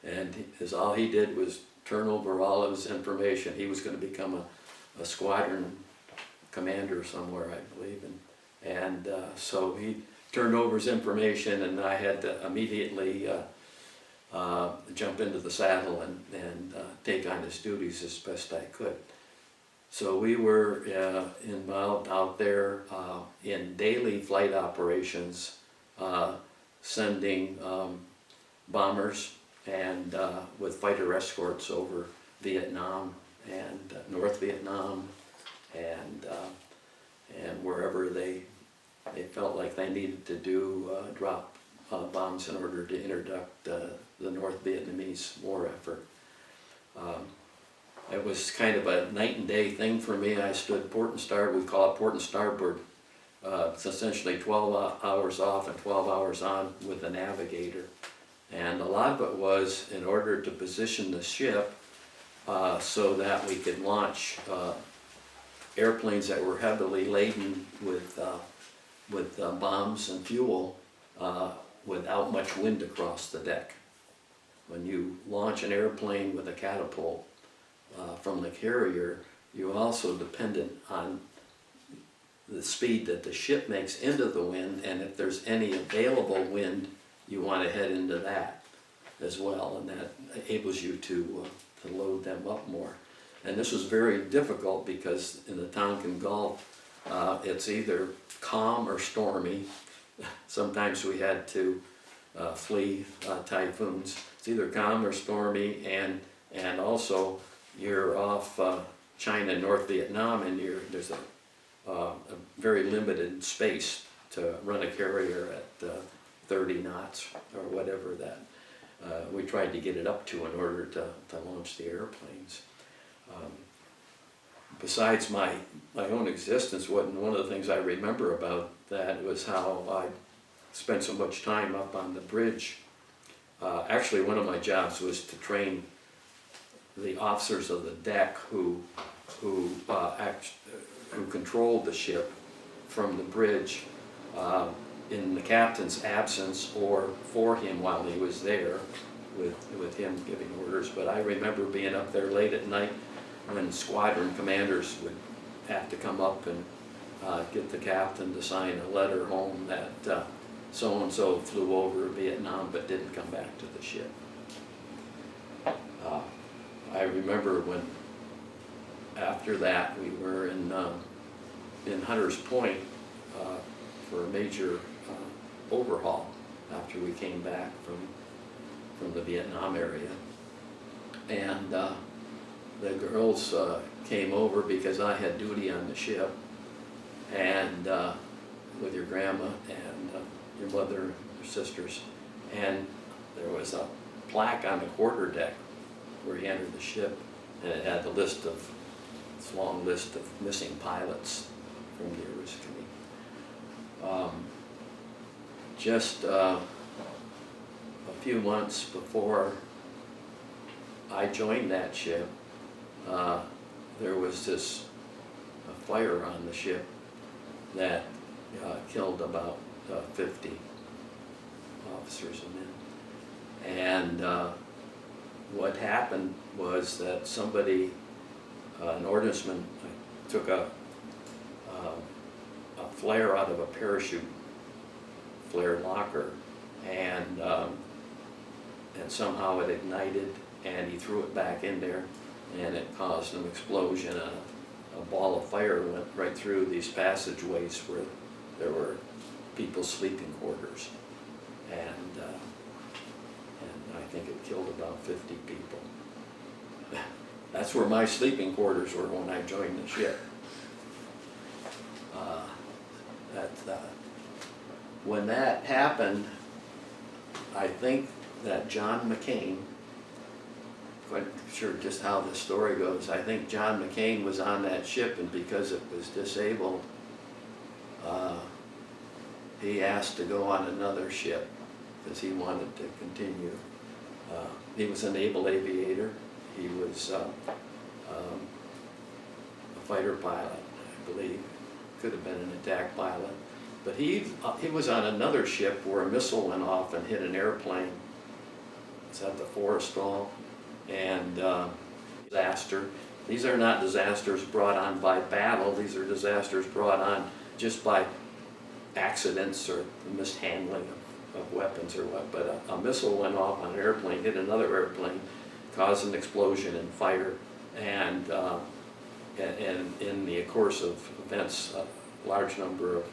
and all he did was turn over all of his information. He was going to become a squadron commander somewhere, I believe, and so he turned over his information, and I had to immediately jump into the saddle and take on his duties as best I could. So we were involved out there in daily flight operations, sending bombers and with fighter escorts over Vietnam and North Vietnam and wherever they felt like they needed to drop bombs in order to interdict the North Vietnamese war effort. It was kind of a night and day thing for me. I stood port and starboard, we call it port and starboard. It's essentially 12 hours off and 12 hours on with the navigator. And a lot of it was in order to position the ship so that we could launch airplanes that were heavily laden with bombs and fuel without much wind across the deck. When you launch an airplane with a catapult from the carrier, you're also dependent on the speed that the ship makes into the wind, and if there's any available wind, you want to head into that as well, and that enables you to load them up more. And this was very difficult because in the Tonkin Gulf, it's either calm or stormy. Sometimes we had to flee typhoons. It's either calm or stormy, and also you're off China, North Vietnam, and there's a very limited space to run a carrier at 30 knots or whatever that we tried to get it up to in order to launch the airplanes. Besides my own existence, one of the things I remember about that was how I spent so much time up on the bridge. Actually, one of my jobs was to train the officers of the deck who controlled the ship from the bridge in the captain's absence or for him while he was there, with him giving orders. But I remember being up there late at night when squadron commanders would have to come up and get the captain to sign a letter home that so-and-so flew over Vietnam but didn't come back to the ship. I remember when, after that, we were in Hunters Point for a major overhaul after we came back from the Vietnam area. And the girls came over because I had duty on the ship, and with your grandma and your mother, your sisters, and there was a plaque on the quarterdeck where he entered the ship, and it had this long list of missing pilots from the Oriskany. Just a few months before I joined that ship, there was a fire on the ship that killed about 50 officers and men. And what happened was that somebody, an ordnanceman, took a flare out of a parachute flare locker, and somehow it ignited, and he threw it back in there, and it caused an explosion. A ball of fire went right through these passageways where there were people's sleeping quarters, and I think it killed about 50 people. That's where my sleeping quarters were when I joined the ship. When that happened, I think that John McCain, quite sure just how the story goes, I think John McCain was on that ship, and because it was disabled, he asked to go on another ship because he wanted to continue. He was a naval aviator. He was a fighter pilot, I believe. Could have been an attack pilot. But he was on another ship where a missile went off and hit an airplane. It's at the Forrestal, and disaster. These are not disasters brought on by battle. These are disasters brought on just by accidents or mishandling of weapons or what. But a missile went off on an airplane, hit another airplane, caused an explosion and fire, and in the course of events, a large number of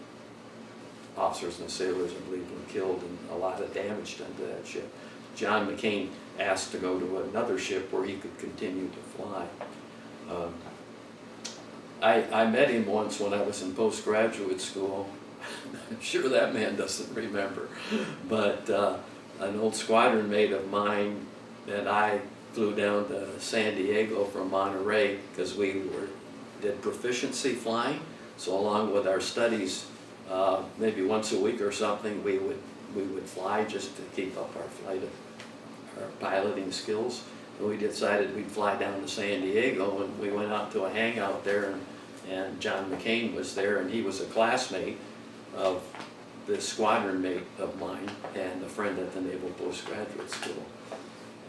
officers and sailors, I believe, were killed and a lot of damage done to that ship. John McCain asked to go to another ship where he could continue to fly. I met him once when I was in postgraduate school. I'm sure that man doesn't remember, but an old squadron mate of mine and I flew down to San Diego from Monterey because we did proficiency flying. So along with our studies, maybe once a week or something, we would fly just to keep up our piloting skills. And we decided we'd fly down to San Diego, and we went out to a hangout there, and John McCain was there, and he was a classmate of this squadron mate of mine and a friend at the Naval Postgraduate School.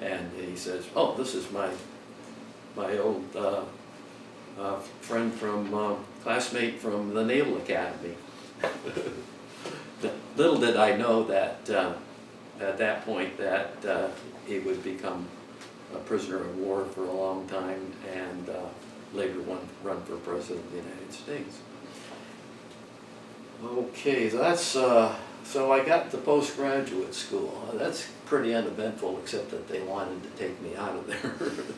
And he says, "Oh, this is my old friend from classmate from the Naval Academy." Little did I know that at that point that he would become a prisoner of war for a long time, and later run for president of the United States. Okay, so that's so I got to postgraduate school. That's pretty uneventful, except that they wanted to take me out of there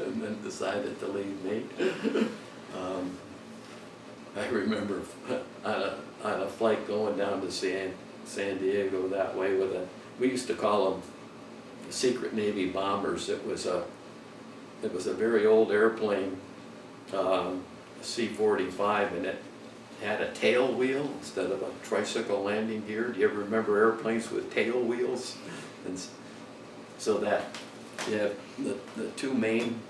and then decided to leave me. I remember on a flight going down to San Diego that way we used to call them secret Navy bombers. It was a very old airplane, C-45, and it had a tail wheel instead of a tricycle landing gear. Do you ever remember airplanes with tail wheels? And so that you have the two main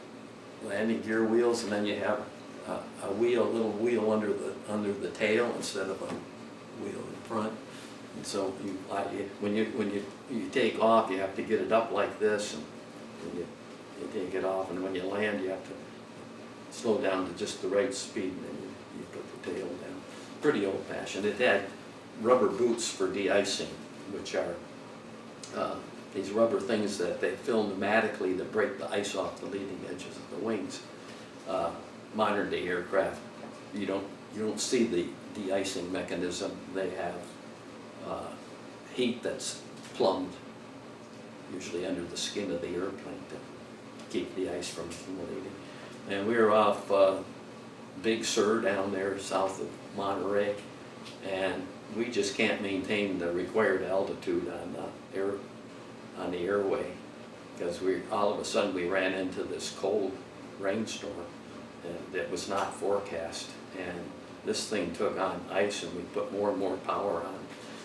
landing gear wheels, and then you have a little wheel under the tail instead of a wheel in front. And so when you take off, you have to get it up like this, and you take it off, and when you land, you have to slow down to just the right speed, and then you put the tail down. Pretty old-fashioned. It had rubber boots for de-icing, which are these rubber things that they fill pneumatically that break the ice off the leading edges of the wings. Modern day aircraft, you don't see the de-icing mechanism. They have heat that's plumbed, usually under the skin of the airplane, to keep the ice from accumulating. And we were off Big Sur down there south of Monterey, and we just can't maintain the required altitude on the airway, because all of a sudden we ran into this cold rainstorm that was not forecast, and this thing took on ice, and we put more and more power on.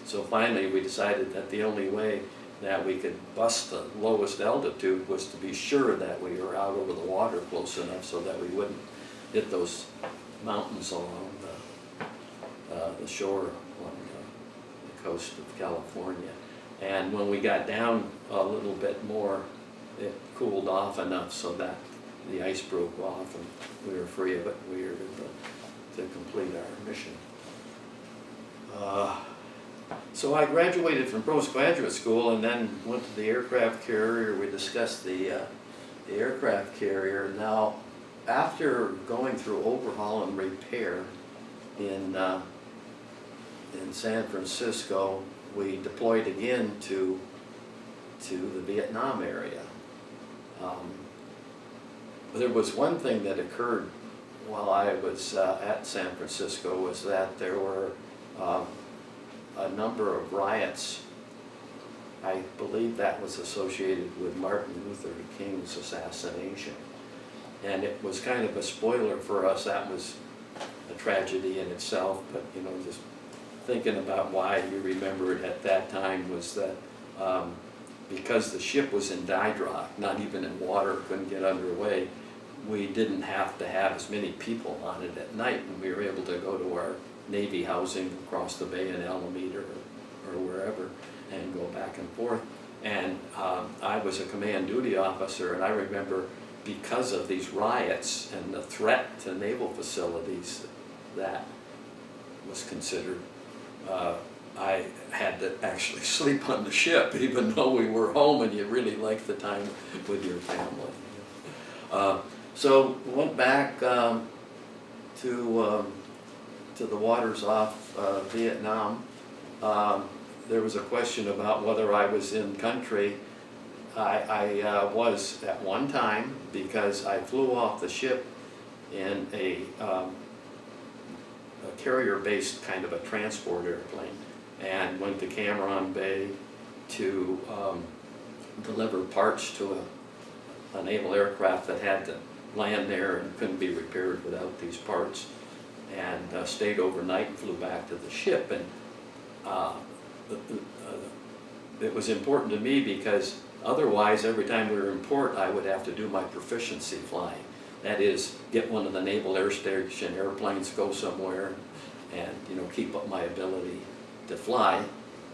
So finally we decided that the only way that we could bust the lowest altitude was to be sure that we were out over the water close enough so that we wouldn't hit those mountains along the shore on the coast of California. And when we got down a little bit more, it cooled off enough so that the ice broke off and we were free of it. We were able to complete our mission. So I graduated from postgraduate school and then went to the aircraft carrier. We discussed the aircraft carrier. Now, after going through overhaul and repair in San Francisco, we deployed again to the Vietnam area. There was one thing that occurred while I was at San Francisco, was that there were a number of riots. I believe that was associated with Martin Luther King's assassination. And it was kind of a spoiler for us. That was a tragedy in itself, but just thinking about why you remember it at that time was that because the ship was in dry dock, not even in water, couldn't get underway, we didn't have to have as many people on it at night, and we were able to go to our Navy housing across the bay in Alameda or wherever and go back and forth. And I was a command duty officer, and I remember because of these riots and the threat to naval facilities that was considered, I had to actually sleep on the ship, even though we were home and you really liked the time with your family. So went back to the waters off Vietnam. There was a question about whether I was in country. I was at one time, because I flew off the ship in a carrier-based kind of a transport airplane, and went to Cam Bay to deliver parts to a naval aircraft that had to land there and couldn't be repaired without these parts, and stayed overnight and flew back to the ship. And it was important to me because otherwise every time we were in port I would have to do my proficiency flying. That is, get one of the Naval Air Station airplanes, go somewhere, and keep up my ability to fly,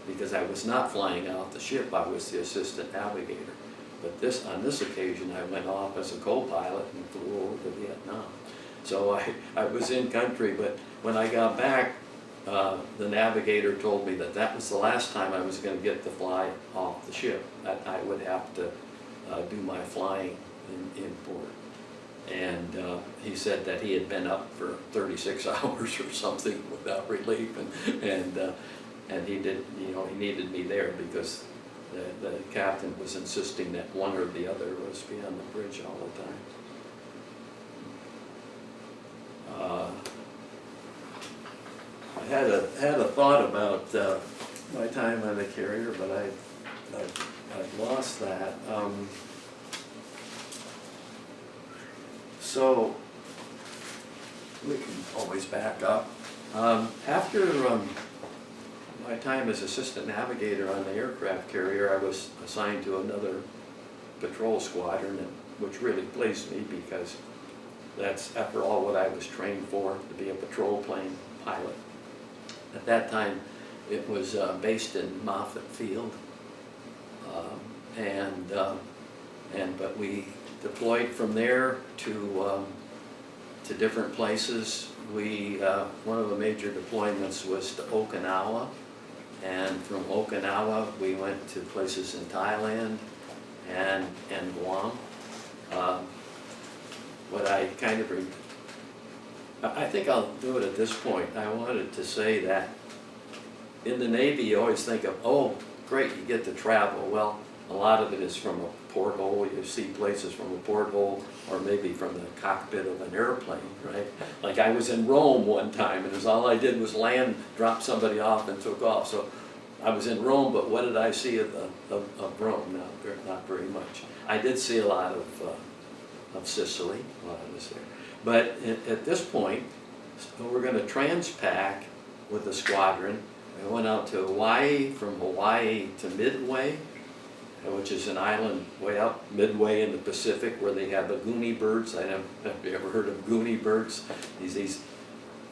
because I was not flying off the ship, I was the assistant navigator. But on this occasion I went off as a co-pilot and flew over to Vietnam. So I was in country, but when I got back, the navigator told me that was the last time I was going to get to fly off the ship. That I would have to do my flying in port. And he said that he had been up for 36 hours or something without relief, and he did, he needed me there because the captain was insisting that one or the other was be on the bridge all the time. had a thought about my time on the carrier, but I've lost that. So we can always back up. After my time as assistant navigator on the aircraft carrier, I was assigned to another patrol squadron, which really pleased me because that's, after all, what I was trained for, to be a patrol plane pilot. At that time, it was based in Moffett Field, but we deployed from there to different places. One of the major deployments was to Okinawa, and from Okinawa we went to places in Thailand and Guam. What I kind of, I think I'll do it at this point. I wanted to say that in the Navy you always think of, oh great, you get to travel. Well, a lot of it is from a porthole. You see places from a porthole, or maybe from the cockpit of an airplane, right? Like I was in Rome one time, and all I did was land, drop somebody off, and took off. So I was in Rome, but what did I see of Rome? Not very much. I did see a lot of Sicily while I was there. But at this point, we're going to transpac with the squadron. I went out to Hawaii, from Hawaii to Midway, which is an island way up midway in the Pacific where they have the Goonie birds. Have you ever heard of Goonie birds? These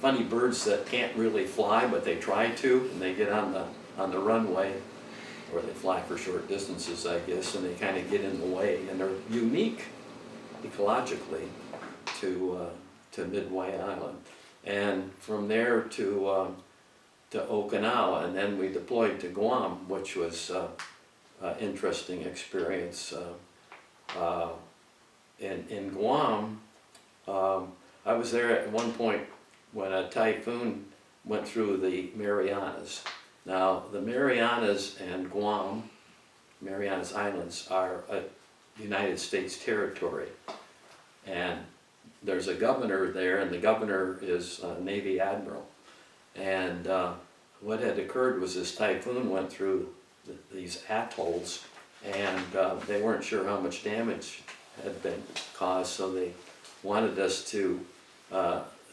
funny birds that can't really fly, but they try to, and they get on the runway, or they fly for short distances, I guess, and they kind of get in the way, and they're unique ecologically to Midway Island. And from there to Okinawa, and then we deployed to Guam, which was interesting experience. In Guam, I was there at one point when a typhoon went through the Marianas. Now, the Marianas and Guam, Marianas Islands, are a United States territory. And there's a governor there, and the governor is a Navy admiral. And what had occurred was this typhoon went through these atolls, and they weren't sure how much damage had been caused, so they wanted us to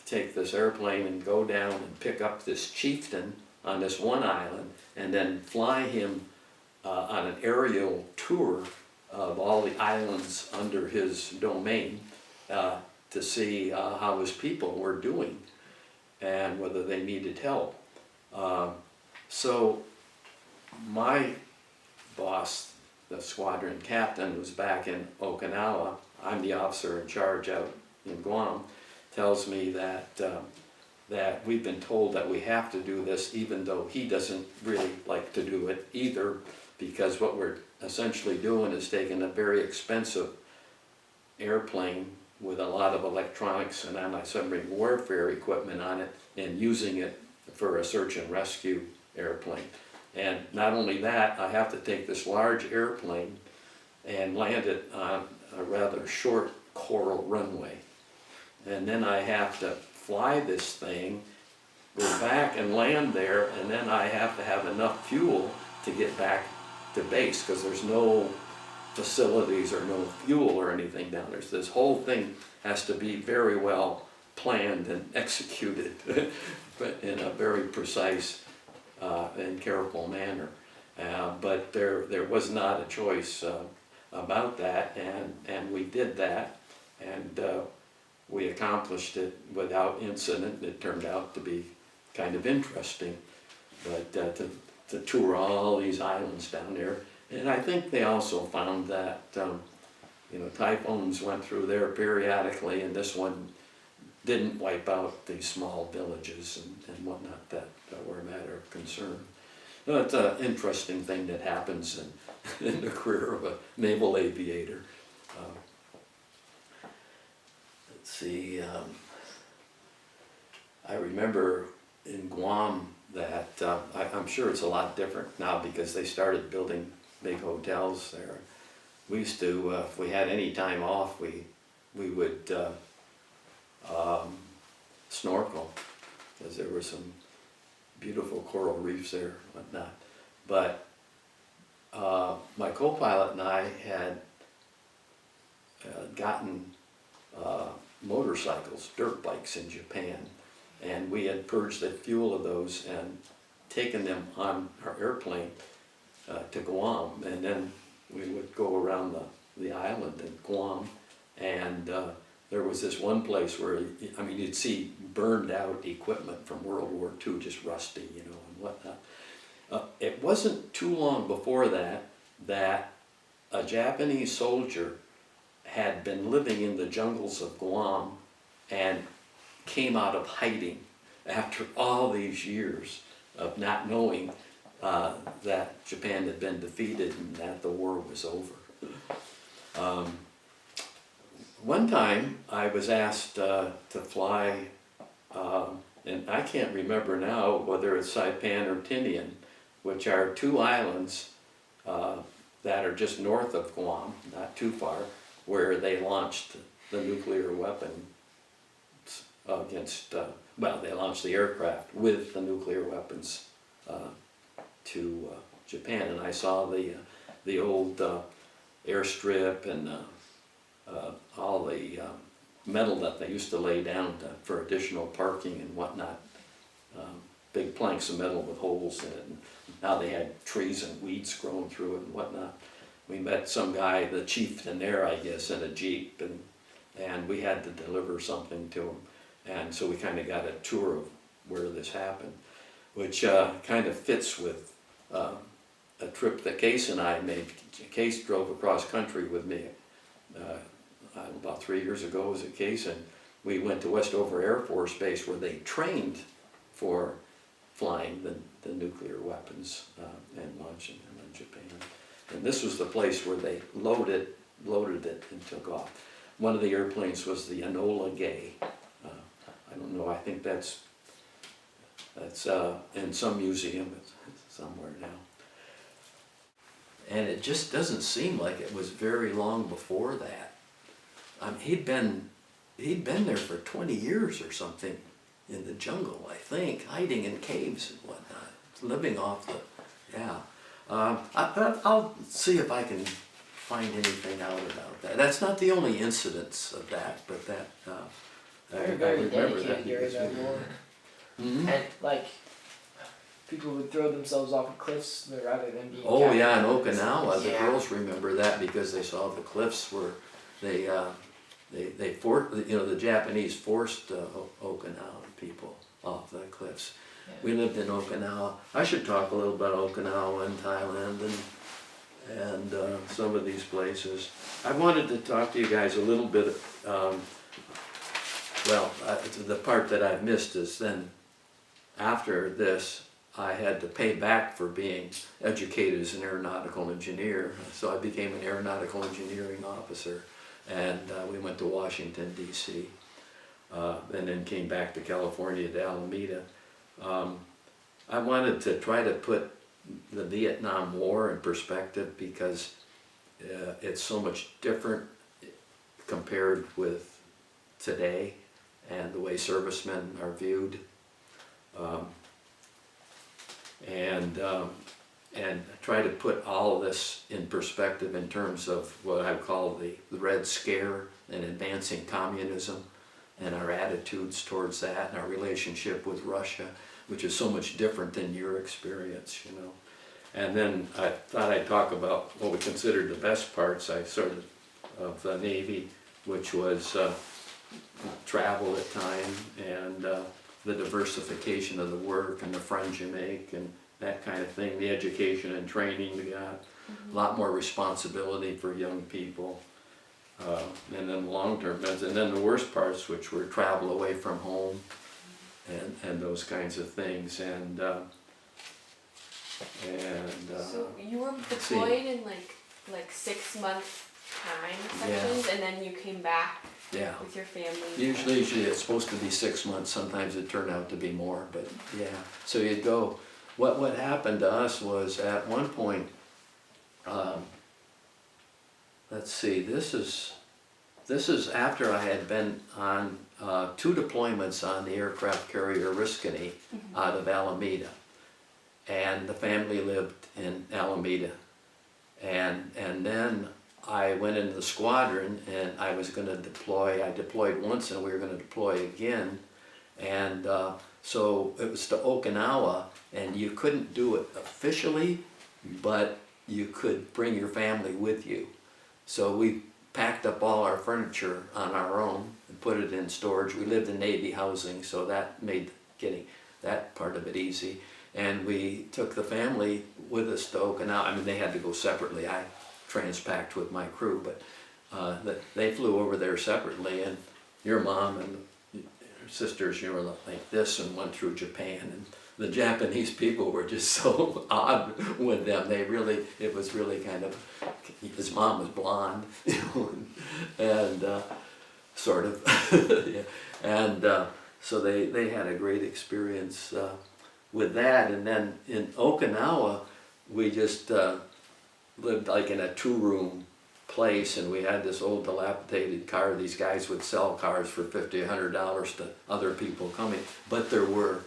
take this airplane and go down and pick up this chieftain on this one island, and then fly him on an aerial tour of all the islands under his domain to see how his people were doing and whether they needed help. So my boss, the squadron captain, was back in Okinawa. I'm the officer in charge out in Guam. Tells me that that we've been told that we have to do this, even though he doesn't really like to do it either, because what we're essentially doing is taking a very expensive airplane with a lot of electronics and anti-submarine warfare equipment on it and using it for a search and rescue airplane. And not only that, I have to take this large airplane and land it on a rather short coral runway. And then I have to fly this thing, go back and land there, and then I have to have enough fuel to get back to base, because there's no facilities or no fuel or anything down there. So this whole thing has to be very well planned and executed but in a very precise and careful manner. But there was not a choice about that, and we did that, and we accomplished it without incident. It turned out to be kind of interesting, but to tour all these islands down there. And I think they also found that typhoons went through there periodically, and this one didn't wipe out these small villages and whatnot that were a matter of concern. So it's an interesting thing that happens in the career of a naval aviator. Let's see, I remember in Guam that, I'm sure it's a lot different now because they started building big hotels there. We used to, if we had any time off, we would snorkel, because there were some beautiful coral reefs there, whatnot. But my co-pilot and I had gotten motorcycles, dirt bikes in Japan, and we had purged the fuel of those and taken them on our airplane to Guam, and then we would go around the island in Guam, and there was this one place where, I mean, you'd see burned out equipment from World War II, just rusty, you know, and whatnot. It wasn't too long before that a Japanese soldier had been living in the jungles of Guam and came out of hiding after all these years of not knowing that Japan had been defeated and that the war was over. One time I was asked to fly, and I can't remember now whether it's Saipan or Tinian, which are two islands that are just north of Guam, not too far, where they launched the nuclear weapon against, well, they launched the aircraft with the nuclear weapons to Japan. And I saw the old airstrip and all the metal that they used to lay down for additional parking and whatnot. Big planks of metal with holes in it. And now they had trees and weeds growing through it and whatnot. We met some guy, the chieftain there, I guess, in a Jeep, and we had to deliver something to him. And so we kind of got a tour of where this happened, which kind of fits with a trip that Case and I made. Case drove across country with me about 3 years ago as a Case, and we went to Westover Air Force Base where they trained for flying the nuclear weapons and launching them in Japan. And this was the place where they loaded it and took off. One of the airplanes was the Enola Gay. I don't know, I think that's in some museum somewhere now. And it just doesn't seem like it was very long before that. He'd been there for 20 years or something in the jungle, I think, hiding in caves and whatnot, living off the, yeah. I'll see if I can find anything out about that. That's not the only incidents of that, but that, I Very remember dedicated that. during that war. Mhm. And like, people would throw themselves off of cliffs rather than being Oh captured. yeah, in Okinawa, the Yeah. girls remember that because they saw the cliffs where they the Japanese forced Okinawan people off the cliffs. Yeah. We lived in Okinawa. I should talk a little about Okinawa and Thailand and some of these places. I wanted to talk to you guys a little bit. The part that I've missed is then after this, I had to pay back for being educated as an aeronautical engineer. So I became an aeronautical engineering officer, and we went to Washington, D.C., and then came back to California, to Alameda. I wanted to try to put the Vietnam War in perspective because it's so much different compared with today and the way servicemen are viewed. And try to put all of this in perspective in terms of what I call the Red Scare and advancing communism and our attitudes towards that and our relationship with Russia, which is so much different than your experience, you know. And then I thought I'd talk about what we considered the best parts of the Navy, which was travel at time and the diversification of the work and the friends you make and that kind of thing, the education and training we got, a lot more responsibility for young people, and then long-term events, and then the worst parts, which were travel away from home and those kinds of things, and so you were deployed in like 6 month time sections, and then you came back yeah. with your family. Usually it's supposed to be 6 months, sometimes it turned out to be more, but yeah. So you'd go, what happened to us was at one point, let's see, this is this is after I had been on 2 deployments on the aircraft carrier Oriskany out of Alameda. And the family lived in Alameda. And then I went into the squadron and I was gonna deploy. I deployed once and we were gonna deploy again. And so it was to Okinawa, and you couldn't do it officially, but you could bring your family with you. So we packed up all our furniture on our own and put it in storage. We lived in Navy housing, so that made getting that part of it easy. And we took the family with us to Okinawa. I mean, they had to go separately. I transpacked with my crew, but they flew over there separately. And your mom and your sisters, you were like this, and went through Japan. And the Japanese people were just so odd with them. It was really kind of, his mom was blonde, you know, and sort of, yeah. And so they had a great experience with that. And then in Okinawa, we just lived like in a 2-room place, and we had this old dilapidated car. These guys would sell cars for $50, $100 to other people coming, but there were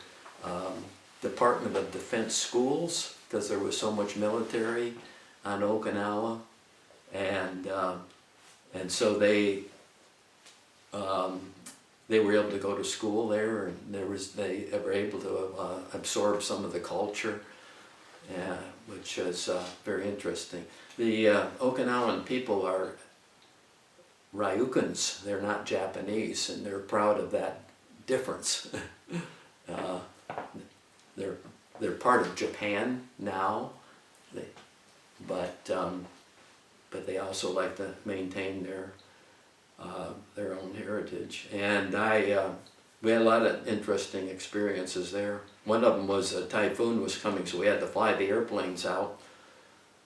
Department of Defense schools, because there was so much military on Okinawa, and so they were able to go to school there, and they were able to absorb some of the culture, which is very interesting. The Okinawan people are Ryukyus. They're not Japanese, and they're proud of that difference. They're part of Japan now, but they also like to maintain their own heritage. And we had a lot of interesting experiences there. One of them was a typhoon was coming, so we had to fly the airplanes out.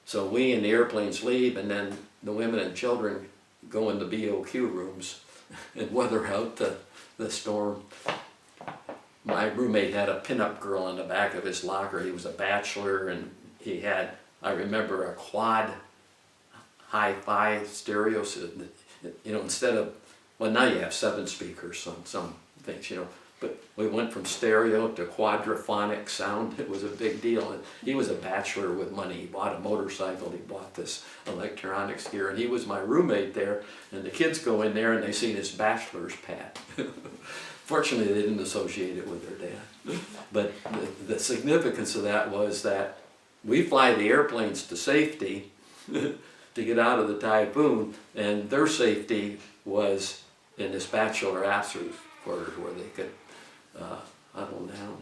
So we and the airplanes leave, and then the women and children go in the BOQ rooms and weather out the storm. My roommate had a pinup girl in the back of his locker. He was a bachelor, and he had, I remember, a quad hi-fi stereo. So, you know, instead of, well, now you have 7 speakers on some things, you know, but we went from stereo to quadraphonic sound. It was a big deal. And he was a bachelor with money. He bought a motorcycle. He bought this electronics gear, and he was my roommate there. And the kids go in there and they see this bachelor's pad. Fortunately, they didn't associate it with their dad. But the significance of that was that we fly the airplanes to safety to get out of the typhoon, and their safety was in this bachelor officers' quarters where they could huddle down.